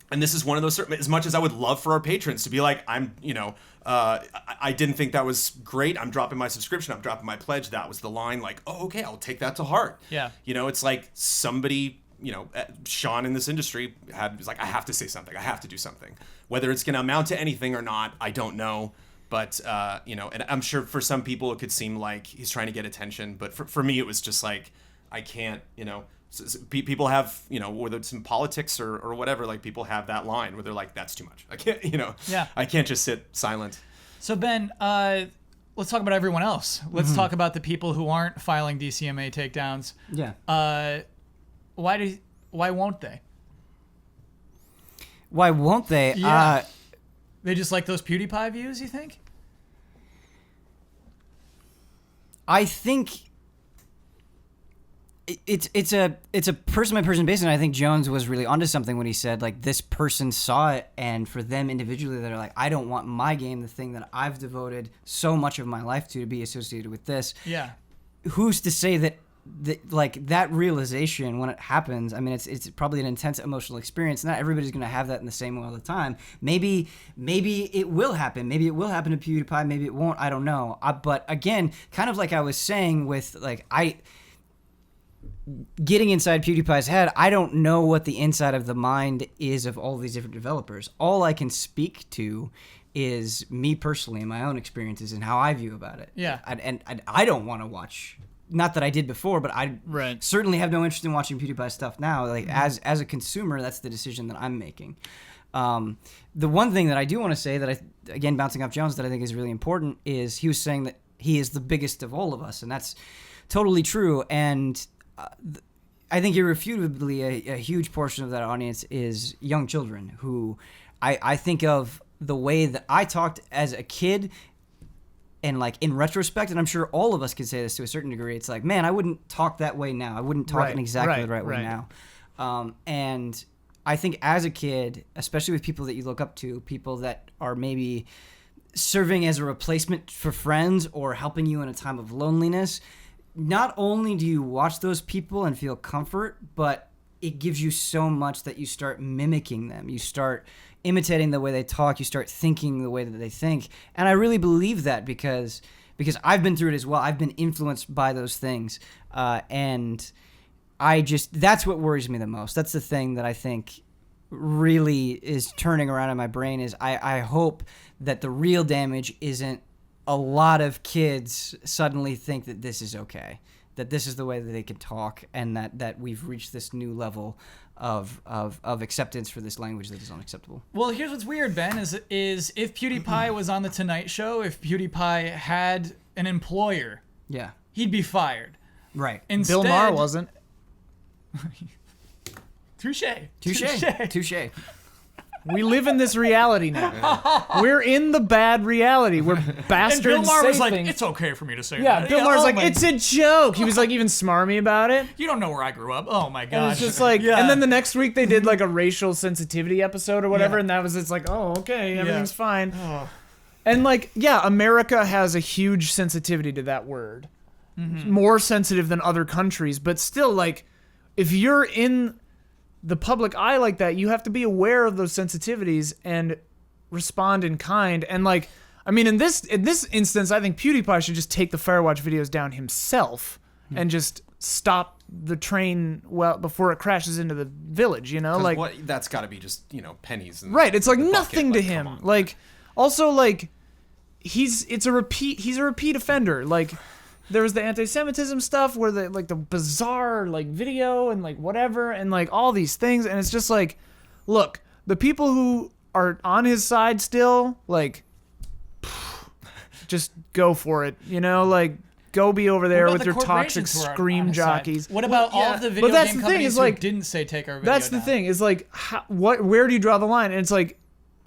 And this is one of those, as much as I would love for our patrons to be like, I didn't think that was great. I'm dropping my subscription. I'm dropping my pledge. That was the line. Like, oh, okay, I'll take that to heart. Yeah. It's like somebody, Sean in this industry was like, I have to say something. I have to do something. Whether it's going to amount to anything or not, I don't know. But, and I'm sure for some people it could seem like he's trying to get attention. But for me, it was just like, I can't, people have, whether it's in politics or whatever, like people have that line where they're like, that's too much. I can't, I can't just sit silent. So Ben, let's talk about everyone else. Let's talk about the people who aren't filing DCMA takedowns. Yeah. Why won't they? Why won't they? Yeah. They just like those PewDiePie views, you think? I think it's a person by person basis, and I think Jones was really onto something when he said like this person saw it, and for them individually, they're like, I don't want my game, the thing that I've devoted so much of my life to be associated with this. Yeah. Who's to say that like that realization when it happens? I mean, it's probably an intense emotional experience. Not everybody's going to have that in the same way all the time. Maybe it will happen. Maybe it will happen to PewDiePie. Maybe it won't. I don't know. But again, kind of like I was saying with like getting inside PewDiePie's head, I don't know what the inside of the mind is of all these different developers. All I can speak to is me personally and my own experiences and how I view about it. Yeah. And I don't want to watch. Not that I did before, but I certainly have no interest in watching PewDiePie stuff now. Like as a consumer, that's the decision that I'm making. The one thing that I do want to say that again, bouncing off Jones, that I think is really important is he was saying that he is the biggest of all of us, and that's totally true. And I think irrefutably a huge portion of that audience is young children who I think of the way that I talked as a kid. And like in retrospect, and I'm sure all of us could say this to a certain degree, it's like, man, I wouldn't talk that way now. I wouldn't talk in exactly the right way now. And I think as a kid, especially with people that you look up to, people that are maybe serving as a replacement for friends or helping you in a time of loneliness, not only do you watch those people and feel comfort, but it gives you so much that you start mimicking them. You start imitating the way they talk. You start thinking the way that they think. And I really believe that because I've been through it as well. I've been influenced by those things. And that's what worries me the most. That's the thing that I think really is turning around in my brain is I hope that the real damage isn't a lot of kids suddenly think that this is okay, that this is the way that they can talk, and that we've reached this new level of acceptance for this language that is unacceptable. Well, here's what's weird, Ben, is if PewDiePie was on The Tonight Show, if PewDiePie had an employer, he'd be fired. Right. Instead, Bill Maher wasn't. Touche. We live in this reality now. We're in the bad reality. We're bastards. And Bill Maher was like, things. it's okay for me to say Yeah, that. Bill Maher's like, it's a joke. He was like even smarmy about it. You don't know where I grew up. Oh my And gosh. it's just like, and then the next week they did like a racial sensitivity episode or whatever, and that was it's like, oh, okay, everything's fine. Oh. And like, yeah, America has a huge sensitivity to that word. more sensitive than other countries, but still, like, if you're in the public eye like that, you have to be aware of those sensitivities and respond in kind. And like, I mean, in this instance, I think PewDiePie should just take the Firewatch videos down himself and just stop the train before it crashes into the village, you know? Like, that's got to be just, pennies. Right, it's like the nothing bucket. to Like, him. come on. Like, also, like, he's a repeat offender. Like, there was the anti-Semitism stuff where the bizarre like video and like whatever and like all these things, and it's just like, look, the people who are on his side still, like, just go for it, like, go be over there with your toxic scream jockeys. What about all of the video that's game the thing, companies is who like, didn't say take our video that's the down? thing, is like, where do you draw the line? And it's like,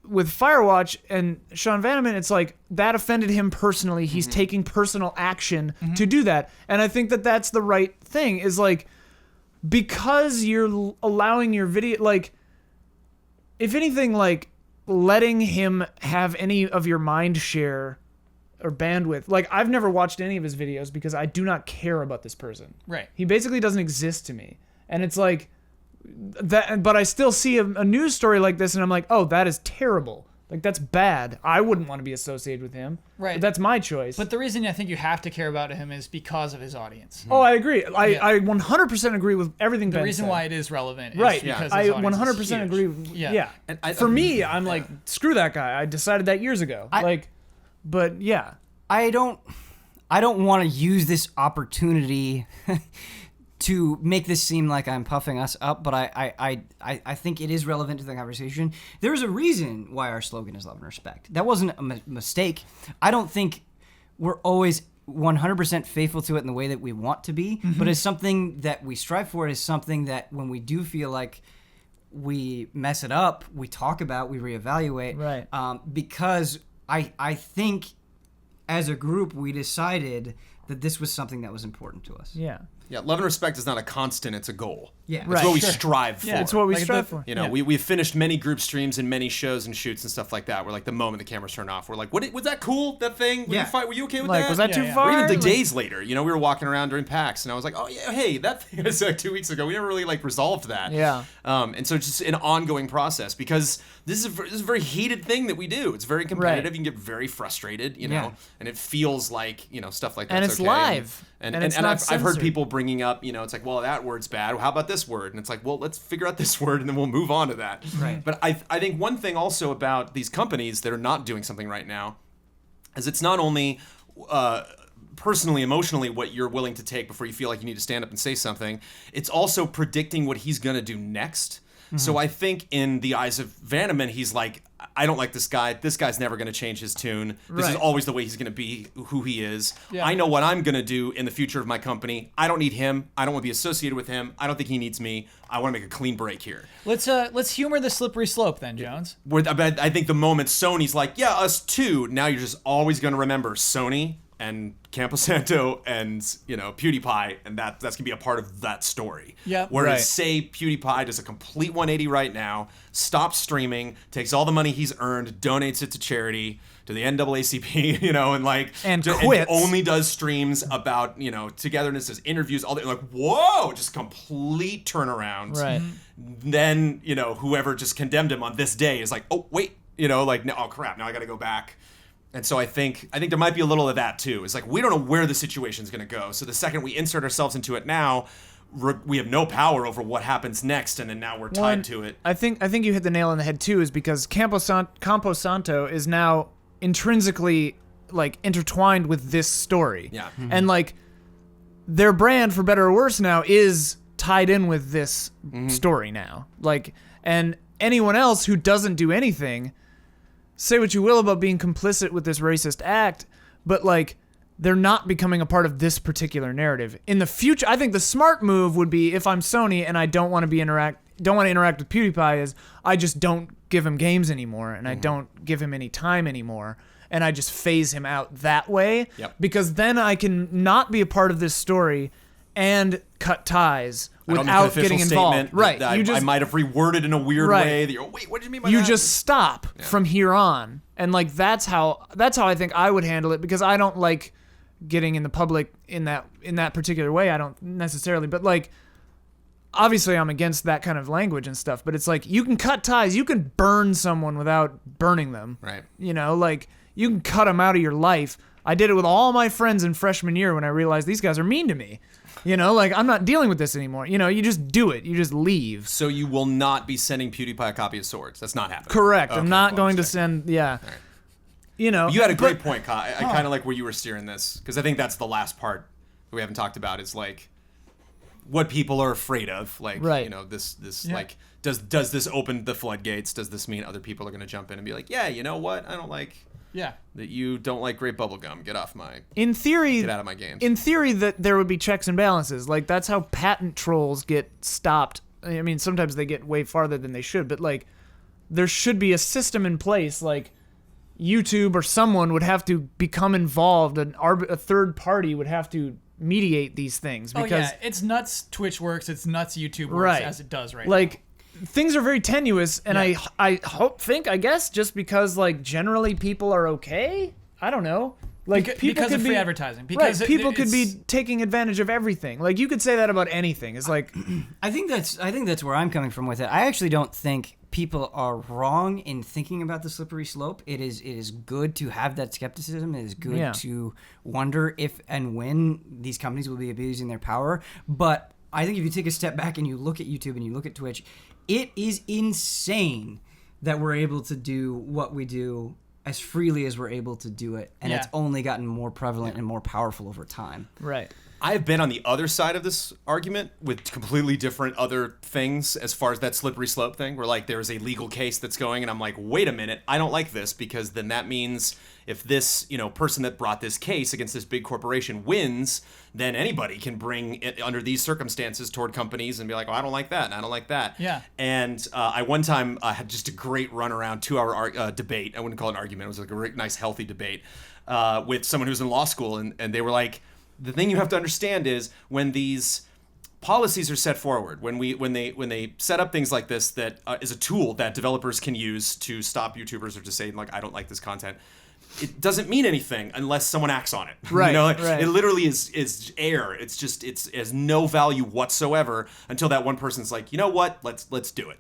with Firewatch and Sean Vanneman, it's like, that offended him personally. He's taking personal action to do that. And I think that that's the right thing, is like, because you're allowing your video, like, if anything, like, letting him have any of your mind share or bandwidth. Like, I've never watched any of his videos because I do not care about this person. Right. He basically doesn't exist to me. And it's like, that, but I still see a news story like this and I'm like, oh, that is terrible. Like, that's bad. I wouldn't want to be associated with him. Right. But that's my choice. But the reason I think you have to care about him is because of his audience. Oh, I agree. I 100% agree with everything Ben The reason said. why it is relevant is Right. because I his audience 100% is huge. agree. Yeah. And for me, I'm like, screw that guy. I decided that years ago. But yeah. I don't want to use this opportunity to make this seem like I'm puffing us up, but I think it is relevant to the conversation. There's a reason why our slogan is love and respect. That wasn't a mistake. I don't think we're always 100% faithful to it in the way that we want to be, but it's something that we strive for. It is something that when we do feel like we mess it up, we talk about, we reevaluate. Right. Because I think as a group, we decided that this was something that was important to us. Yeah. Yeah, love and respect is not a constant, it's a goal. Yeah. It's Right, what we sure. strive for. It's what we strive for. We've finished many group streams and many shows and shoots and stuff like that, where like the moment the cameras turn off, we're like, was that cool, that thing? Were you okay with Like, that? was that too Yeah. far? Or even Like, days later, we were walking around during PAX, and I was like, oh yeah, hey, that thing was like 2 weeks ago. We never really like resolved that. Yeah. And so it's just an ongoing process, because this is a very heated thing that we do. It's very competitive. Right. You can get very frustrated, Yeah. and it feels like, stuff like that. And it's live. And And it's not I've heard censored. people bringing up, it's like, well, that word's bad. How about this word? And it's like, well, let's figure out this word and then we'll move on to that. Right. But I think one thing also about these companies that are not doing something right now is it's not only personally, emotionally, what you're willing to take before you feel like you need to stand up and say something. It's also predicting what he's going to do next. So I think in the eyes of Vanneman, he's like, I don't like this guy. This guy's never going to change his tune. This is Right. always the way he's going to be, who he is. Yeah. I know what I'm going to do in the future of my company. I don't need him. I don't want to be associated with him. I don't think he needs me. I want to make a clean break here. Let's humor the slippery slope then, Jones. I think the moment Sony's like, yeah, us too, now you're just always going to remember Sony and Campo Santo and PewDiePie, and that's gonna be a part of that story. Yeah. Whereas Right. say PewDiePie does a complete 180 right now, stops streaming, takes all the money he's earned, donates it to charity, to the NAACP, And and quits. only does streams about togetherness, does interviews, all that. Like, whoa, just complete turnaround. Right. Then whoever just condemned him on this day is like, oh wait, no, oh crap, now I got to go back. And so I think there might be a little of that too. It's like, we don't know where the situation's going to go. So the second we insert ourselves into it now, we have no power over what happens next, and then now we're tied to it. I think you hit the nail on the head too, is because Campo Santo is now intrinsically like intertwined with this story. Yeah. And like their brand, for better or worse, now is tied in with this story now. Like, and anyone else who doesn't do anything, say what you will about being complicit with this racist act, but like they're not becoming a part of this particular narrative. In the future, I think the smart move would be, if I'm Sony and I don't want to interact with PewDiePie, is I just don't give him games anymore and I don't give him any time anymore, and I just phase him out that way. Yep. Because then I can not be a part of this story and cut ties I don't need an without official getting involved. statement Right. that You I just might have reworded in a weird Right. way. That you're, wait, what did you mean by you that? just stop from here on, and like that's how I think I would handle it, because I don't like getting in the public in that particular way. I don't necessarily, but like, obviously I'm against that kind of language and stuff, but it's like, you can cut ties, you can burn someone without burning them. Right. You know, like, you can cut them out of your life. I did it with all my friends in freshman year when I realized these guys are mean to me. You know, like, I'm not dealing with this anymore. You know, you just do it. You just leave. So you will not be sending PewDiePie a copy of Swords. That's not happening. Correct. Okay, I'm not well, going to check. send, yeah. All right. You know. You had a great point, Kai. I kind of like where you were steering this, because I think that's the last part that we haven't talked about is, like, what people are afraid of. Like, right. you know, this like, does this open the floodgates? Does this mean other people are going to jump in and be like, yeah, you know what? I don't like... Yeah. That you don't like grape bubblegum. Get off my... In theory... Get out of my games. In theory, that there would be checks and balances. Like, that's how patent trolls get stopped. I mean, sometimes they get way farther than they should, but, like, there should be a system in place, like, YouTube or someone would have to become involved, a third party would have to mediate these things. Because, it's nuts Twitch works, it's nuts YouTube works right. as it does right like, now. Things are very tenuous, and Yeah. I guess, just because, like, generally people are okay? I don't know. Like, people because could of be, free advertising. Because right, people could be taking advantage of everything. Like, you could say that about anything. It's like... I think that's where I'm coming from with it. I actually don't think people are wrong in thinking about the slippery slope. It is good to have that skepticism. It is good to wonder if and when these companies will be abusing their power. But I think if you take a step back and you look at YouTube and you look at Twitch, it is insane that we're able to do what we do as freely as we're able to do it. And it's only gotten more prevalent and more powerful over time. Right. I've been on the other side of this argument with completely different other things as far as that slippery slope thing, where, like, there's a legal case that's going and I'm like, wait a minute, I don't like this, because then that means if this, you know, person that brought this case against this big corporation wins, then anybody can bring it under these circumstances toward companies and be like, oh, I don't like that and I don't like that. Yeah. And I one time had just a great run around 2-hour debate. I wouldn't call it an argument. It was like a really nice, healthy debate with someone who's in law school. And they were like, the thing you have to understand is when these policies are set forward, when they set up things like this that is a tool that developers can use to stop YouTubers or to say, like, I don't like this content, it doesn't mean anything unless someone acts on it. Right, You know, like, right. it literally is air. It's just it has no value whatsoever until that one person's like, you know what? Let's do it.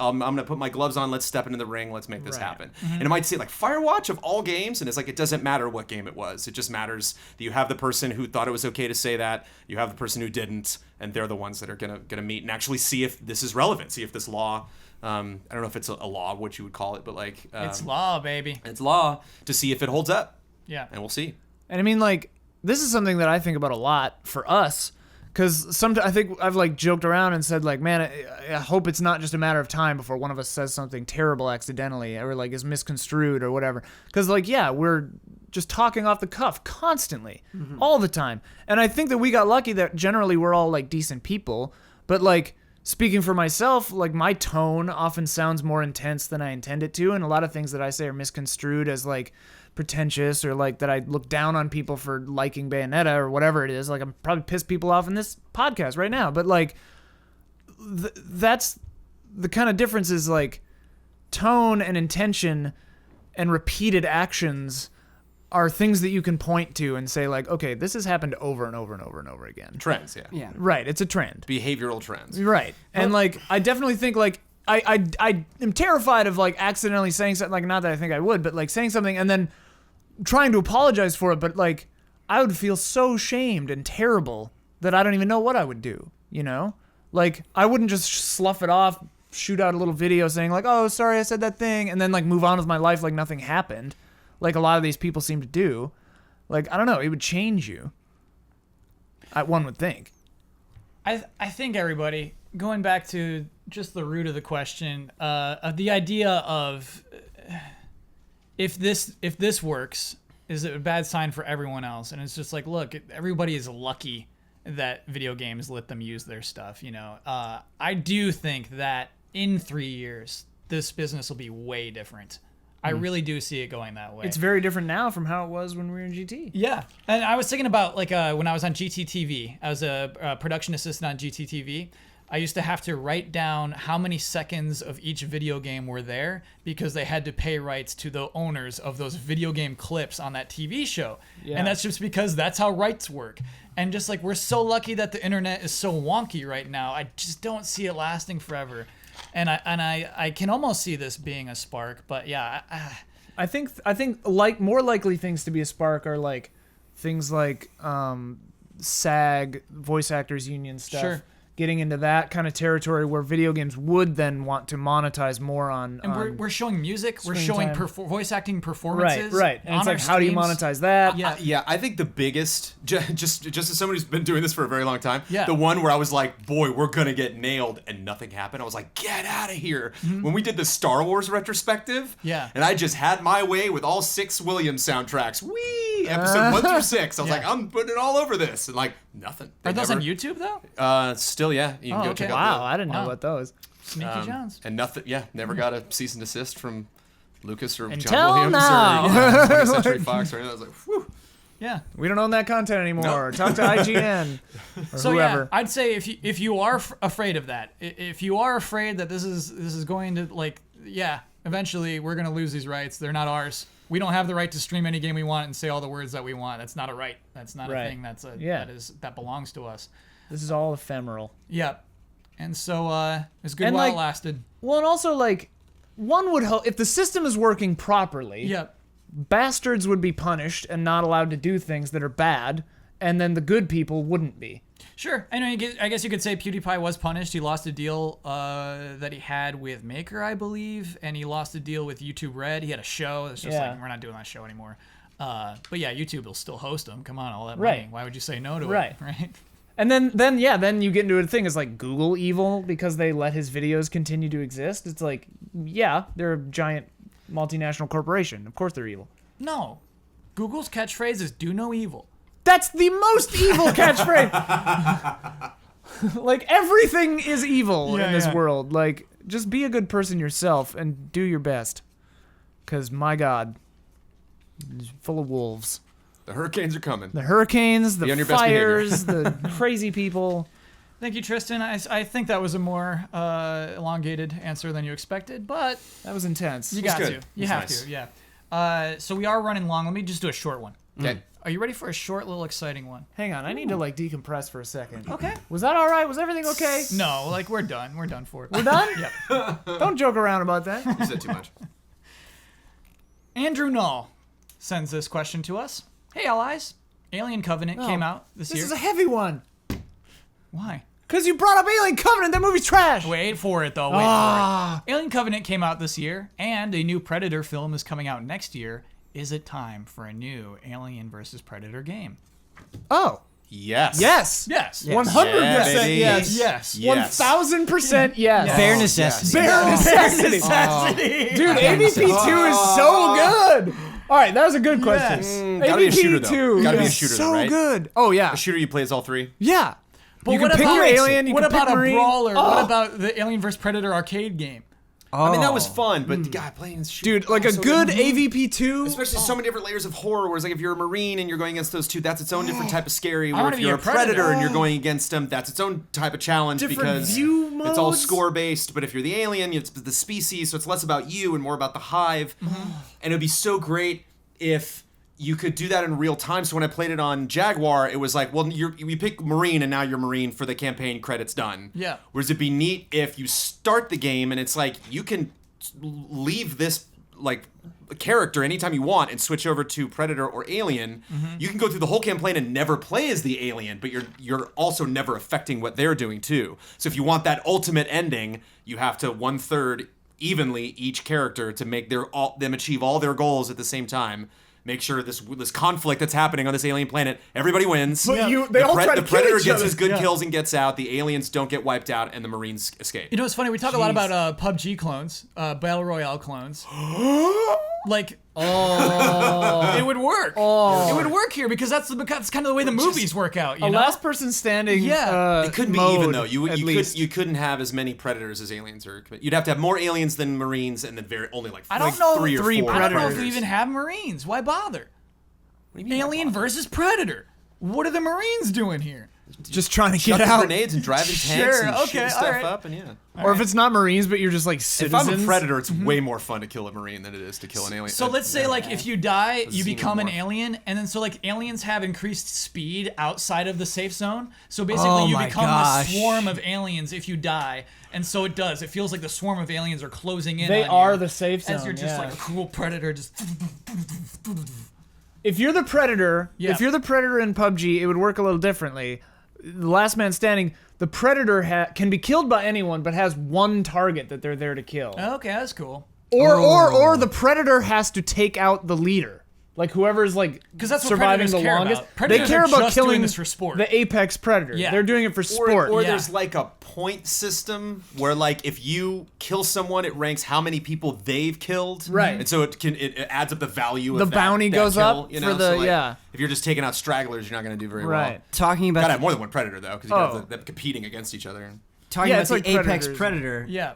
I'm gonna put my gloves on. Let's step into the ring. Let's make this happen. And it might say like Firewatch of all games, and it's like it doesn't matter what game it was. It just matters that you have the person who thought it was okay to say that. You have the person who didn't, and they're the ones that are gonna meet and actually see if this is relevant. See if this law. I don't know if it's a law, what you would call it, but like it's law, baby. It's law to see if it holds up. Yeah. And we'll see. And I mean, like, this is something that I think about a lot for us, because sometimes I think I've, like, joked around and said, like, man, I hope it's not just a matter of time before one of us says something terrible accidentally or, like, is misconstrued or whatever. Because, like, yeah, we're just talking off the cuff constantly, all the time. And I think that we got lucky that generally we're all, like, decent people. But, like, speaking for myself, like, my tone often sounds more intense than I intend it to, and a lot of things that I say are misconstrued as, like, pretentious, or, like, that I look down on people for liking Bayonetta or whatever it is. Like, I'm probably pissed people off in this podcast right now, but, like, that's the kind of difference is, like, tone and intention and repeated actions are things that you can point to and say, like, okay, this has happened over and over and over and over again. Trends, yeah. Yeah. Right, it's a trend. Behavioral trends. Right. And, like, I definitely think, like, I am terrified of, like, accidentally saying something, like, not that I think I would, but, like, saying something and then trying to apologize for it, but, like, I would feel so shamed and terrible that I don't even know what I would do, you know? Like, I wouldn't just slough it off, shoot out a little video saying, like, oh, sorry I said that thing, and then, like, move on with my life like nothing happened, like a lot of these people seem to do. Like, I don't know, it would change you. One would think. I think everybody, going back to just the root of the question, the idea of if this works, is it a bad sign for everyone else? And it's just like, look, everybody is lucky that video games let them use their stuff. You know, I do think that in 3 years, this business will be way different. I really do see it going that way. It's very different now from how it was when we were in GT. Yeah, and I was thinking about, like, when I was on GTTV. I was a production assistant on GTTV. I used to have to write down how many seconds of each video game were there because they had to pay rights to the owners of those video game clips on that TV show. Yeah. And that's just because that's how rights work. And just like we're so lucky that the internet is so wonky right now, I just don't see it lasting forever. And I can almost see this being a spark, but yeah. I think like more likely things to be a spark are like things like SAG, voice actors union stuff. Sure. Getting into that kind of territory where video games would then want to monetize more on. And we're showing music, we're screen showing time. voice acting performances. Right. And on it's like, our how do you streams. monetize that? Yeah. Yeah, I think the biggest, just as somebody who's been doing this for a very long time, Yeah. the one where I was like, boy, we're gonna get nailed, and nothing happened. I was like, get out of here. When we did the Star Wars retrospective, Yeah. and I just had my way with all 6 Williams soundtracks. Whee! Episode 1 through 6. I was Yeah. like, I'm putting it all over this, and like nothing. Are They those never- on YouTube though? Still, yeah. You can Oh, go okay. check out Wow, I didn't know Wow. about those. Sneaky Jones. and nothing. Yeah, never got a cease and desist from Lucas or Until John Williams now. or 20th Century Fox or anything. I was like, whew. Yeah. We don't own that content anymore. Talk to IGN or So whoever. yeah, I'd say if you are afraid of that, if you are afraid that this is going to like, yeah, eventually we're gonna lose these rights. They're not ours. We don't have the right to stream any game we want and say all the words that we want. That's not a right. That's not Right. a thing. That's a Yeah. that belongs to us. This is all ephemeral. Yeah. And so it's good And, while like- it lasted. Well, and also like one would hope if the system is working properly, Yeah. bastards would be punished and not allowed to do things that are bad, and then the good people wouldn't be. Sure. I know. I guess you could say PewDiePie was punished. He lost a deal that he had with Maker, I believe, and he lost a deal with YouTube Red. He had a show. It's just Yeah. like, we're not doing that show anymore. But yeah, YouTube will still host him. Come on, all that Right. money. Why would you say no to Right. it? Right. And then you get into a thing is like Google evil because they let his videos continue to exist. It's like, yeah, they're a giant multinational corporation. Of course they're evil. No. Google's catchphrase is "Do no evil." That's the most evil catchphrase. Like everything is evil Yeah, in this yeah. world. Like just be a good person yourself and do your best. 'Cause my God, it's full of wolves. The hurricanes are coming. The hurricanes, Be the on your best behavior. fires, the crazy people. Thank you, Tristan. I think that was a more elongated answer than you expected, but That was intense. you got good. to. It You was have nice. to. Yeah. So we are running long. Let me just do a short one. Okay. Are you ready for a short, little exciting one? Hang on, I need to like decompress for a second. Okay. Was that all right? Was everything okay? No, like we're done. We're done for it. We're done? Yep. Don't joke around about that. You said too much. Andrew Null sends this question to us. Hey, allies. Alien Covenant came out this This year. is a heavy one. Why? Cause you brought up Alien Covenant. That movie's trash. Wait for it, though. Wait for it. Alien Covenant came out this year, and a new Predator film is coming out next year. Is it time for a new Alien vs. Predator game? Oh. Yes. Yes. Yes. 100% Yeah, baby. yes. Yes. Yes. 1000% yes. Bare necessity. Bare necessity. Necessity. Dude, AVP2 is so good. All right, that was a good question. Yes. Gotta be a shooter, though. AVP2 Gotta be a is shooter, so though, right? good. Oh yeah. A shooter you play as all 3. Yeah. But you what can pick about your alien. You what can pick about a Marine. brawler? Oh. What about the Alien vs. Predator arcade game? I mean, that was fun, but God, playing this shooter. Dude, like a so good AVP2. Especially so many different layers of horror. Whereas, like, if you're a Marine and you're going against those two, that's its own different type of scary. Where wanna if be you're a a Predator Predator. and you're going against them, that's its own type of challenge Different because view it's all modes. score based. But if you're the alien, it's the species, so it's less about you and more about the hive. And it'd be so great if you could do that in real time. So when I played it on Jaguar, it was like, well, you pick Marine and now you're Marine for the campaign, credits done. Yeah. Whereas it'd be neat if you start the game and it's like, you can leave this like character anytime you want and switch over to Predator or Alien. You can go through the whole campaign and never play as the alien, but you're also never affecting what they're doing too. So if you want that ultimate ending, you have to 1/3 evenly each character to make them achieve all their goals at the same time. Make sure this conflict that's happening on this alien planet, everybody wins. But they all try to the kill Predator each gets other. his good kills and gets out. The aliens don't get wiped out, and the Marines escape. You know, it's funny. We talk a lot about PUBG clones, Battle Royale clones. Like, it would work. It would work here because that's kind of the way the movies work out. You A know? last person standing. Yeah. It couldn't be mode, even though. at least. You couldn't have as many predators as aliens, or you'd have to have more aliens than Marines, and then only like I don't know. 3 or 4 I don't know if predators. we even have Marines. Why bother? What do you mean, Alien versus Predator. What are the Marines doing here? just trying to get chucking out. grenades and driving tanks Sure, and okay, shooting stuff alright. up, and yeah. Or if it's not Marines, but you're just like If citizens. I'm a predator, it's way more fun to kill a Marine than it is to kill an alien. So let's say like if you die, you seen become an more. alien, and then so like aliens have increased speed outside of the safe zone. So basically, Oh you my become gosh. the swarm of aliens if you die, and so it does. It feels like the swarm of aliens are closing in. They on are you the safe zone. as you're just yeah. like a cool predator. Just If you're the predator, Yeah. if you're the predator in PUBG, it would work a little differently. The last man standing, the predator can be killed by anyone, but has one target that they're there to kill. okay, that's cool. Or the predator has to take out the leader. Like whoever's like 'Cause that's what surviving predators the care longest. about. Predators they care are about just doing killing this for sport. the apex predator. Yeah. They're doing it for sport. Or Yeah. there's like a point system where like if you kill someone, it ranks how many people they've killed. Right. And so it adds up the value The of that, bounty that goes kill, up you for know? the- So, like, yeah. If you're just taking out stragglers, you're not going to do very well. Right. Talking about Gotta the, have more than one predator though, because you Oh. have them competing against each other. talking Yeah, about it's the like apex Predators. predator. Yeah.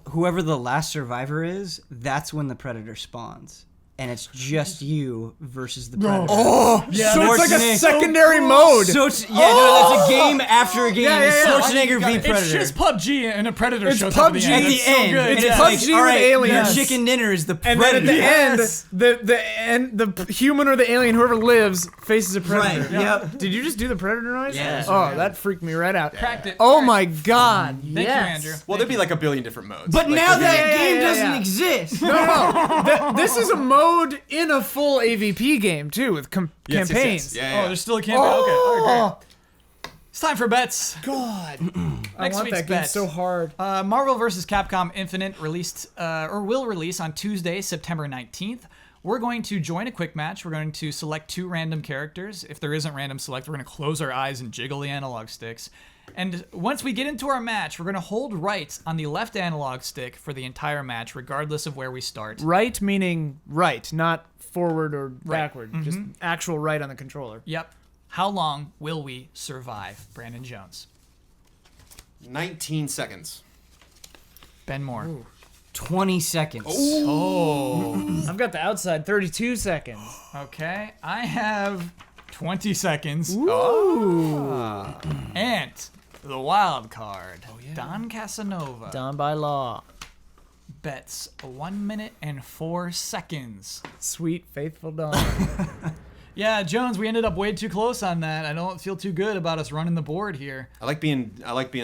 Whoever the last survivor is, that's when the predator spawns, and it's just you versus the predator. Oh, Yeah, so it's like a Schwarzenegger- secondary mode. So it's, no, that's a game after a game. Yeah, yeah, yeah. Schwarzenegger v It's Predator. just PUBG and a predator It's shows up PUBG at at the the end. It's so end, good. and It's it's yeah. PUBG like, all with right, aliens. your chicken dinner is the And predator. then at the Yes. end, the human or the alien, whoever lives, faces a predator. Right, yep. Did you just do the predator noise? Yeah. Oh, that freaked me right out. Cracked it. Oh Alright. my god. Thank you, yes. Andrew. Well, there'd be like a billion different modes. But Like, now there'd be- that game yeah, doesn't yeah. exist. No. This is a mode in a full AVP game too, with Yes, yes, yes. campaigns. Yeah, Oh, yeah. there's still a campaign. Okay, all right, great. It's time for bets. God. I Next want week's that game bets. so hard. Marvel vs. Capcom Infinite released or will release on Tuesday, September 19th. We're going to join a quick match. We're going to select 2 random characters. If there isn't random select, we're going to close our eyes and jiggle the analog sticks. And once we get into our match, we're going to hold right on the left analog stick for the entire match, regardless of where we start. Right meaning right, not forward or backward. Just actual right on the controller. Yep. How long will we survive? Brandon Jones. 19 seconds. Ben Moore. 20 seconds. Oh. I've got the outside 32 seconds. Okay. I have 20 seconds. And the wild card. Don Casanova. Done by law. Bets 1 minute and 4 seconds. Sweet, faithful Dawn. Yeah, Jones, we ended up way too close on that. I don't feel too good about us running the board here. I like being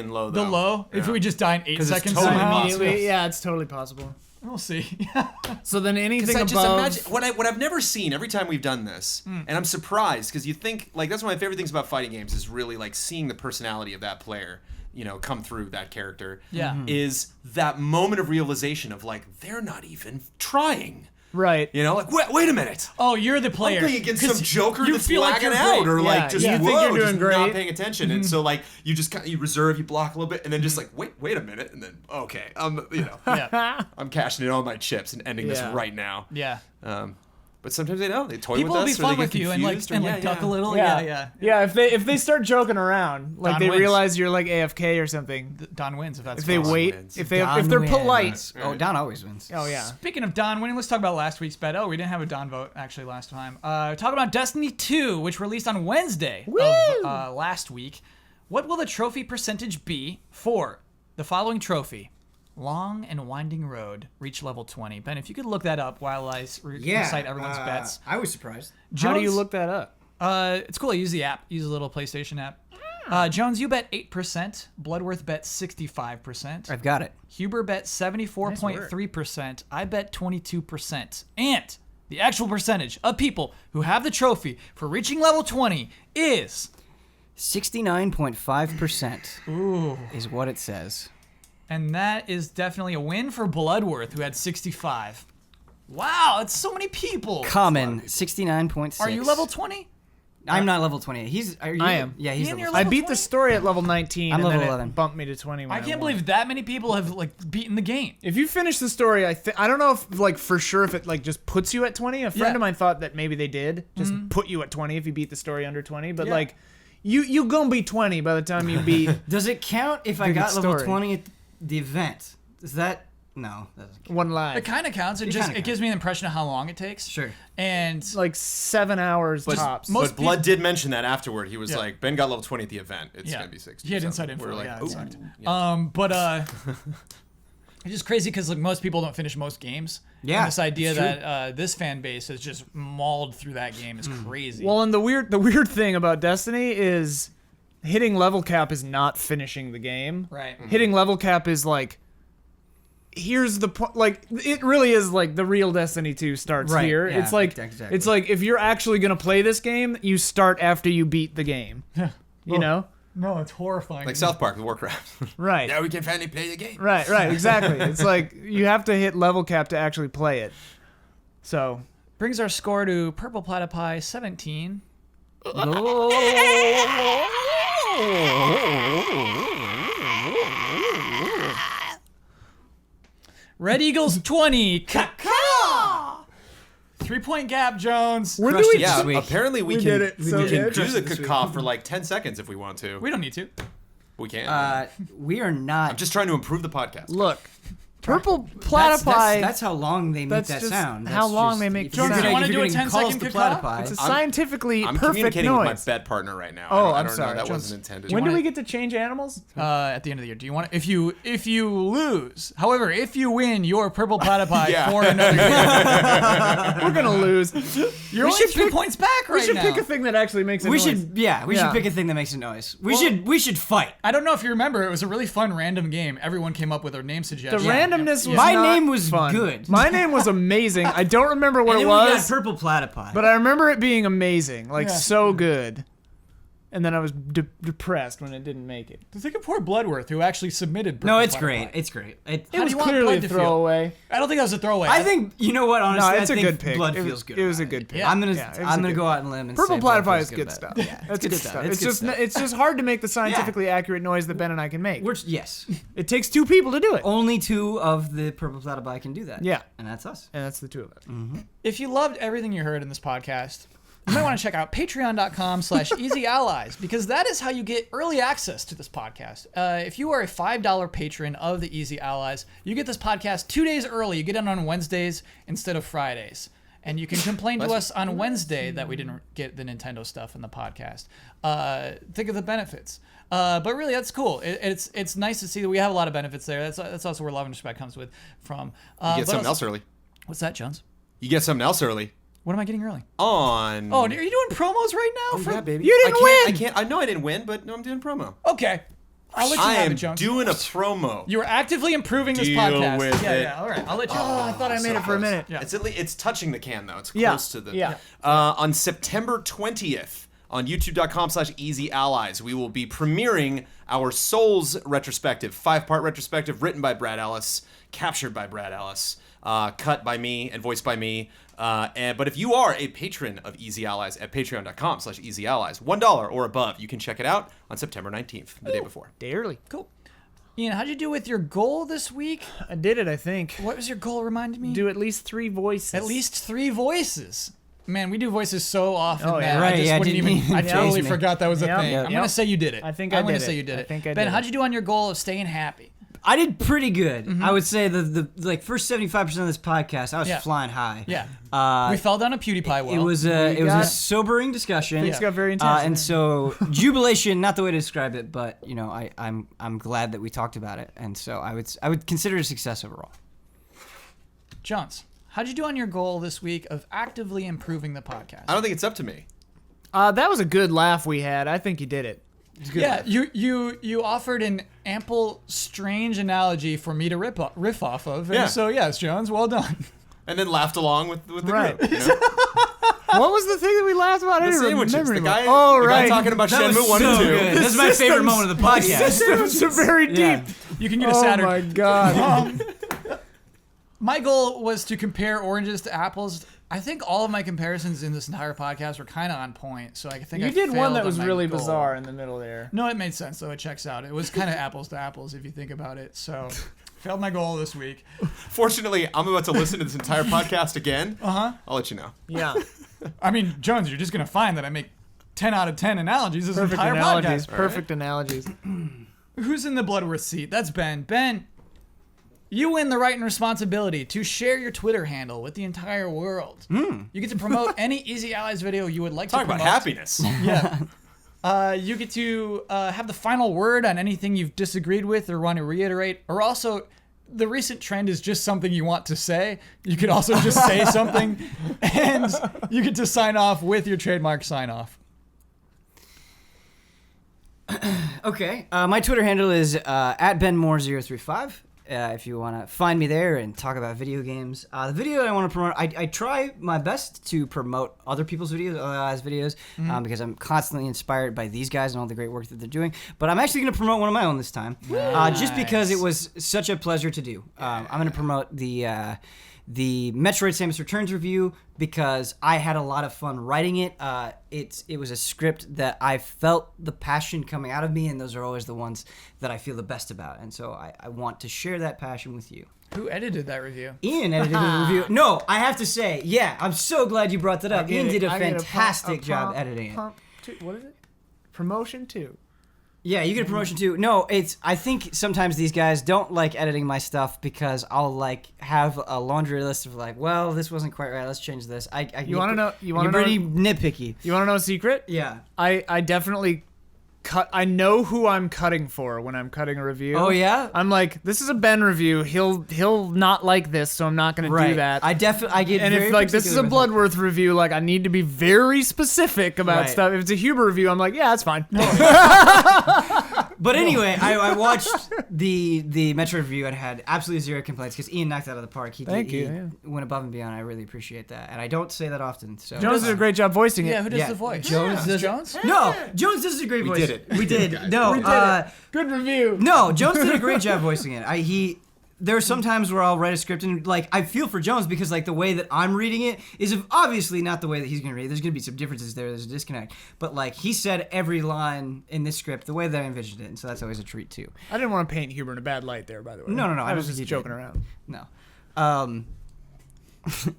low though. The low, if Yeah. we just die in 8 'Cause it's seconds totally somehow. possible. Yeah, it's totally possible. We'll see. So then anything Because I just above... imagine what I've never seen every time we've done this, and I'm surprised because you think like that's one of my favorite things about fighting games is really like seeing the personality of that player, you know, come through that character. Yeah. Mhm. Is that moment of realization of like they're not even trying. Right. You know, like wait a minute. Oh, you're the player. I'm playing against 'Cause some joker you that's feel like lagging you're out, great. or Yeah, like just you think whoa, you're doing just great. not paying attention, and so like you just you reserve, you block a little bit, and then just like wait a minute, and then okay, you know, Yeah. I'm cashing in all my chips and ending this Yeah. right now. Yeah. But sometimes they don't. They toy People with will us, be or they fun get with you and confused, like or, duck a little. Yeah. Yeah. Yeah, if they start joking around, like Don they wins. realize you're like AFK or something. Don wins if that's If they possible. wait, wins. if Don they're wins. polite. Oh, Don always wins. Oh yeah. Speaking of Don winning, let's talk about last week's bet. Oh, we didn't have a Don vote actually last time. Talk about Destiny 2, which released on Wednesday of last week. What will the trophy percentage be for the following trophy? Long and Winding Road, reach level 20. Ben, if you could look that up while I recite everyone's bets. I was surprised. How do you Jones? look that up? It's cool. I use the app. Use a little PlayStation app. Jones, you bet 8%. Bloodworth bet 65%. I've got it. Huber bet 74.3%. I bet 22%. And the actual percentage of people who have the trophy for reaching level 20 is 69.5% is what it says. and that is definitely a win for Bloodworth, who had 65. Wow, it's so many people. Common, 69.6. Are you level 20? I'm not level 28. Are you? I am. Yeah, he's Ian, level you're I level beat 20? the story at level 19, I'm and level then 11. it bumped me to 20. When I can't won. believe that many people have like beaten the game. If you finish the story, I don't know if like for sure if it like just puts you at 20. A friend Yeah. of mine thought that maybe they did just put you at 20 if you beat the story under 20. But Yeah. like you gonna be 20 by the time you beat. Does it count if I Good got level story. 20 at the event? Is that No, that doesn't count. One live. It kind of counts. It gives me an impression of how long it takes. Sure. And Like 7 hours tops. most But Blood did mention that afterward. He was Yeah. like, Ben got level 20 at the event. It's Yeah. going to be 60. he had So inside info. we're like, Yeah, ooh. it sucked. Yeah. It's just crazy because like most people don't finish most games. Yeah, And this idea it's true. that this fan base has just mauled through that game is crazy. Well, and the weird thing about Destiny is hitting level cap is not finishing the game. right. Hitting level cap is like, here's the point. Like, it really is like the real Destiny 2 starts Right, here. yeah, It's like exactly. it's like if you're actually gonna play this game, you start after you beat the game. You know? No, it's horrifying. Like South Park with Warcraft. Right. Now we can finally play the game. Right, exactly. It's like you have to hit level cap to actually play it. So Brings our score to Purple Platypi 17. Red Eagles 20. Caw-caw! 3-point gap, Jones. when do Crushed we? it. Yeah, This week. apparently we We can, did it. So we can good. do the This week. cacophony for like 10 seconds if we want to. We don't need to. We can. We are not. I'm just trying to improve the podcast. Look, purple That's, platypi. that's how long they make That's that just sound. how That's long just- they make if the you're sound. gonna- Do you wanna if do you're a gonna 10 call us second the cacophony? platypi, It's a scientifically I'm perfect communicating noise. with my bed partner right now. Oh, I I'm don't sorry. know. That Jones. wasn't intended. When do wanna- we get to change animals? At the end of the year. Do you want to, if you lose, however, if you win your Purple Platypi Yeah. for another game, We're gonna lose. you're only 3 points back right We should now. pick a thing that actually makes a we noise. should Yeah. pick a thing that makes a noise. We Well- should fight. I don't know if you remember, it was a really fun random game. Everyone came up with their name The suggestions. randomness was My not name was fun. good. My name was amazing. I don't remember what And it then we got was, purple platypi. but I remember it being amazing, like Yeah. so good. And then I was depressed when it didn't make it. Think of poor Bloodworth, who actually submitted Purple no, it's Platypi. great. It's great. It How do was you want clearly Blood a to feel? throwaway. I don't think that was a throwaway. I think you know what. Honestly, No, it's I a think good pick. Blood It was- feels good. it was a about good pick. Yeah. I'm gonna Yeah, it was I'm a gonna good go out on a limb and Purple say Blood platypi feels is good about stuff. it. Yeah, That's good stuff. It's good just stuff. it's just hard to make the scientifically accurate noise that Ben and I can make. Yes. It takes two people to do it. Only two of the purple platypi can do that. Yeah. and that's us. And that's the two of us. If you loved everything you heard in this podcast, you might want to check out patreon.com/easyallies, because that is how you get early access to this podcast. If you are a $5 patron of the Easy Allies, you get this podcast 2 days early. You get it on Wednesdays instead of Fridays. And you can complain to us on Wednesday that we didn't get the Nintendo stuff in the podcast. Think of the benefits. But really, that's cool. It's nice to see that we have a lot of benefits there. That's also where Love and Respect comes from. You get something else early. What's that, Jones? You get something else early. What am I getting early? On. Oh, are you doing promos right now? yeah, baby. You didn't I win! can't. I know I didn't win, but no, I'm doing promo. Okay. I'll let you I have am it, Jones. doing a promo. You are actively improving this Deal podcast. with yeah, it. yeah. All right. I'll let you. Oh, I thought I made it for a minute. Yeah. It's touching the can though. It's Yeah, close to the. yeah. On September 20th on YouTube.com/EasyAllies, we will be premiering our Souls retrospective, 5-part retrospective written by Brad Ellis, captured by Brad Ellis, cut by me and voiced by me. But if you are a patron of Easy Allies at patreon.com/EasyAllies, $1 or above, you can check it out on September 19th, the day before. Day early. Cool. Ian, how'd you do with your goal this week? I did it, I think. What was your goal? Remind me. Do at least 3 voices. At least 3 voices. Man, we do voices so often Oh, yeah. that Right, I just yeah, wouldn't didn't even. I even totally phase me. forgot that was a Yep, thing. yep. I'm gonna say you did it. I think I'm I gonna did say it. you did I it. think I Ben, did how'd it. you do on your goal of staying happy? I did pretty good. I would say the like first 75% of this podcast, I was Yeah. flying high. Yeah. We fell down a PewDiePie well. It was a got- sobering discussion. Things got very intense. And so jubilation, not the way to describe it, but you know, I'm glad that we talked about it, and so I would consider it a success overall. Jones, how'd you do on your goal this week of actively improving the podcast? I don't think it's up to me. That was a good laugh we had. I think you did it. Yeah, you offered an ample, strange analogy for me to riff off of. And Yeah. so, yes, Jones, well done. And then laughed along with the Right. group. You know? What was the thing that we laughed about? I The didn't sandwiches. remember. The guy, Oh, the right. guy talking about That was Shenmue 1 so and 2. good. That's my favorite moment of the podcast. Systems are very deep. Yeah. You can get a Oh Saturn. my god. My goal was to compare oranges to apples. I think all of my comparisons in this entire podcast were kind of on point. So I think You I did one failed that on was my really goal. bizarre in the middle there. No, it made sense, though. It checks out. It was kind of apples to apples if you think about it. So, failed my goal this week. Fortunately, I'm about to listen to this entire podcast again. Uh-huh. I'll let you know. Yeah. I mean, Jones, you're just going to find that I make 10 out of 10 analogies this Perfect entire analogies. podcast. Perfect analogies. Who's in the Bloodworth seat? That's Ben. Ben, You win the right and responsibility to share your Twitter handle with the entire world. You get to promote any Easy Allies video you would like Talk to promote. about happiness. Yeah. You get to have the final word on anything you've disagreed with or want to reiterate, or also the recent trend is just something you want to say. You could also just say something, and you get to sign off with your trademark sign off. Okay. My Twitter handle is at BenMoore035. If you want to find me there and talk about video games. The video that I want to promote, I try my best to promote other people's videos, other guys' videos, because I'm constantly inspired by these guys and all the great work that they're doing. But I'm actually going to promote one of my own this time, just because it was such a pleasure to do. I'm going to promote the Metroid Samus Returns review because I had a lot of fun writing it. It was a script that I felt the passion coming out of me, and those are always the ones that I feel the best about. And so I want to share that passion with you. Who edited that review? Ian edited the review. No, I have to say, yeah, I'm so glad you brought that up. Ian did a fantastic job editing it. What is it? Promotion 2. Yeah, you get a promotion too. No, I think sometimes these guys don't like editing my stuff because I'll like have a laundry list of like, well, this wasn't quite right. Let's change this. You want to know? You're pretty nitpicky. You want to know a secret? Yeah. I definitely cut. I know who I'm cutting for when I'm cutting a review. Oh yeah. I'm like, this is a Ben review. He'll not like this, so I'm not going to do that. I get. And very if like this is a particular with it. Bloodworth review, like I need to be very specific about Right. stuff. If it's a Huber review, I'm like, yeah, that's fine. But anyway, I watched the Metro review and had absolutely zero complaints because Ian knocked it out of the park. He Thank you, He yeah. went above and beyond. I really appreciate that, and I don't say that often. So Jones did a great job voicing it. Yeah, who does Yeah. the voice? Jones does- Jones? No, Jones does a great voice. did it. We did. No, We did it. Good review. No, Jones did a great job voicing it. There are some times where I'll write a script and like I feel for Jones because like the way that I'm reading it is obviously not the way that he's gonna read it. There's gonna be some differences there. There's a disconnect. But like he said every line in this script the way that I envisioned it, and so that's always a treat too. I didn't want to paint Huber in a bad light there, by the way. No. I was don't just think you joking did. around. No.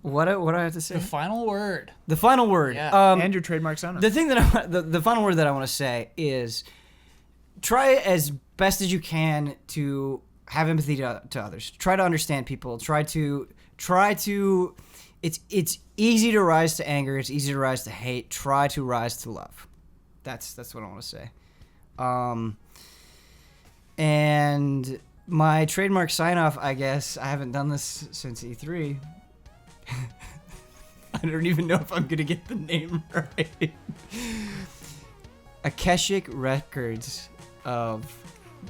What do I have to say? The final word. The final word. Yeah. And your trademark sound. The thing that the final word that I want to say is try as best as you can to have empathy to others. Try to understand people. Try to. It's easy to rise to anger. It's easy to rise to hate. Try to rise to love. That's what I want to say. And my trademark sign off. I guess I haven't done this since E3. I don't even know if I'm gonna get the name right. Akashic Records of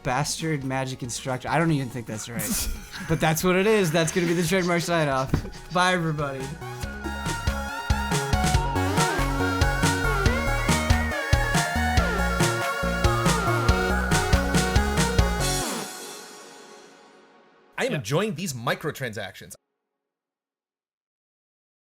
Bastard Magic Instructor. I don't even think that's right. But that's what it is. That's gonna be the trademark sign off. Bye everybody. I am enjoying these microtransactions.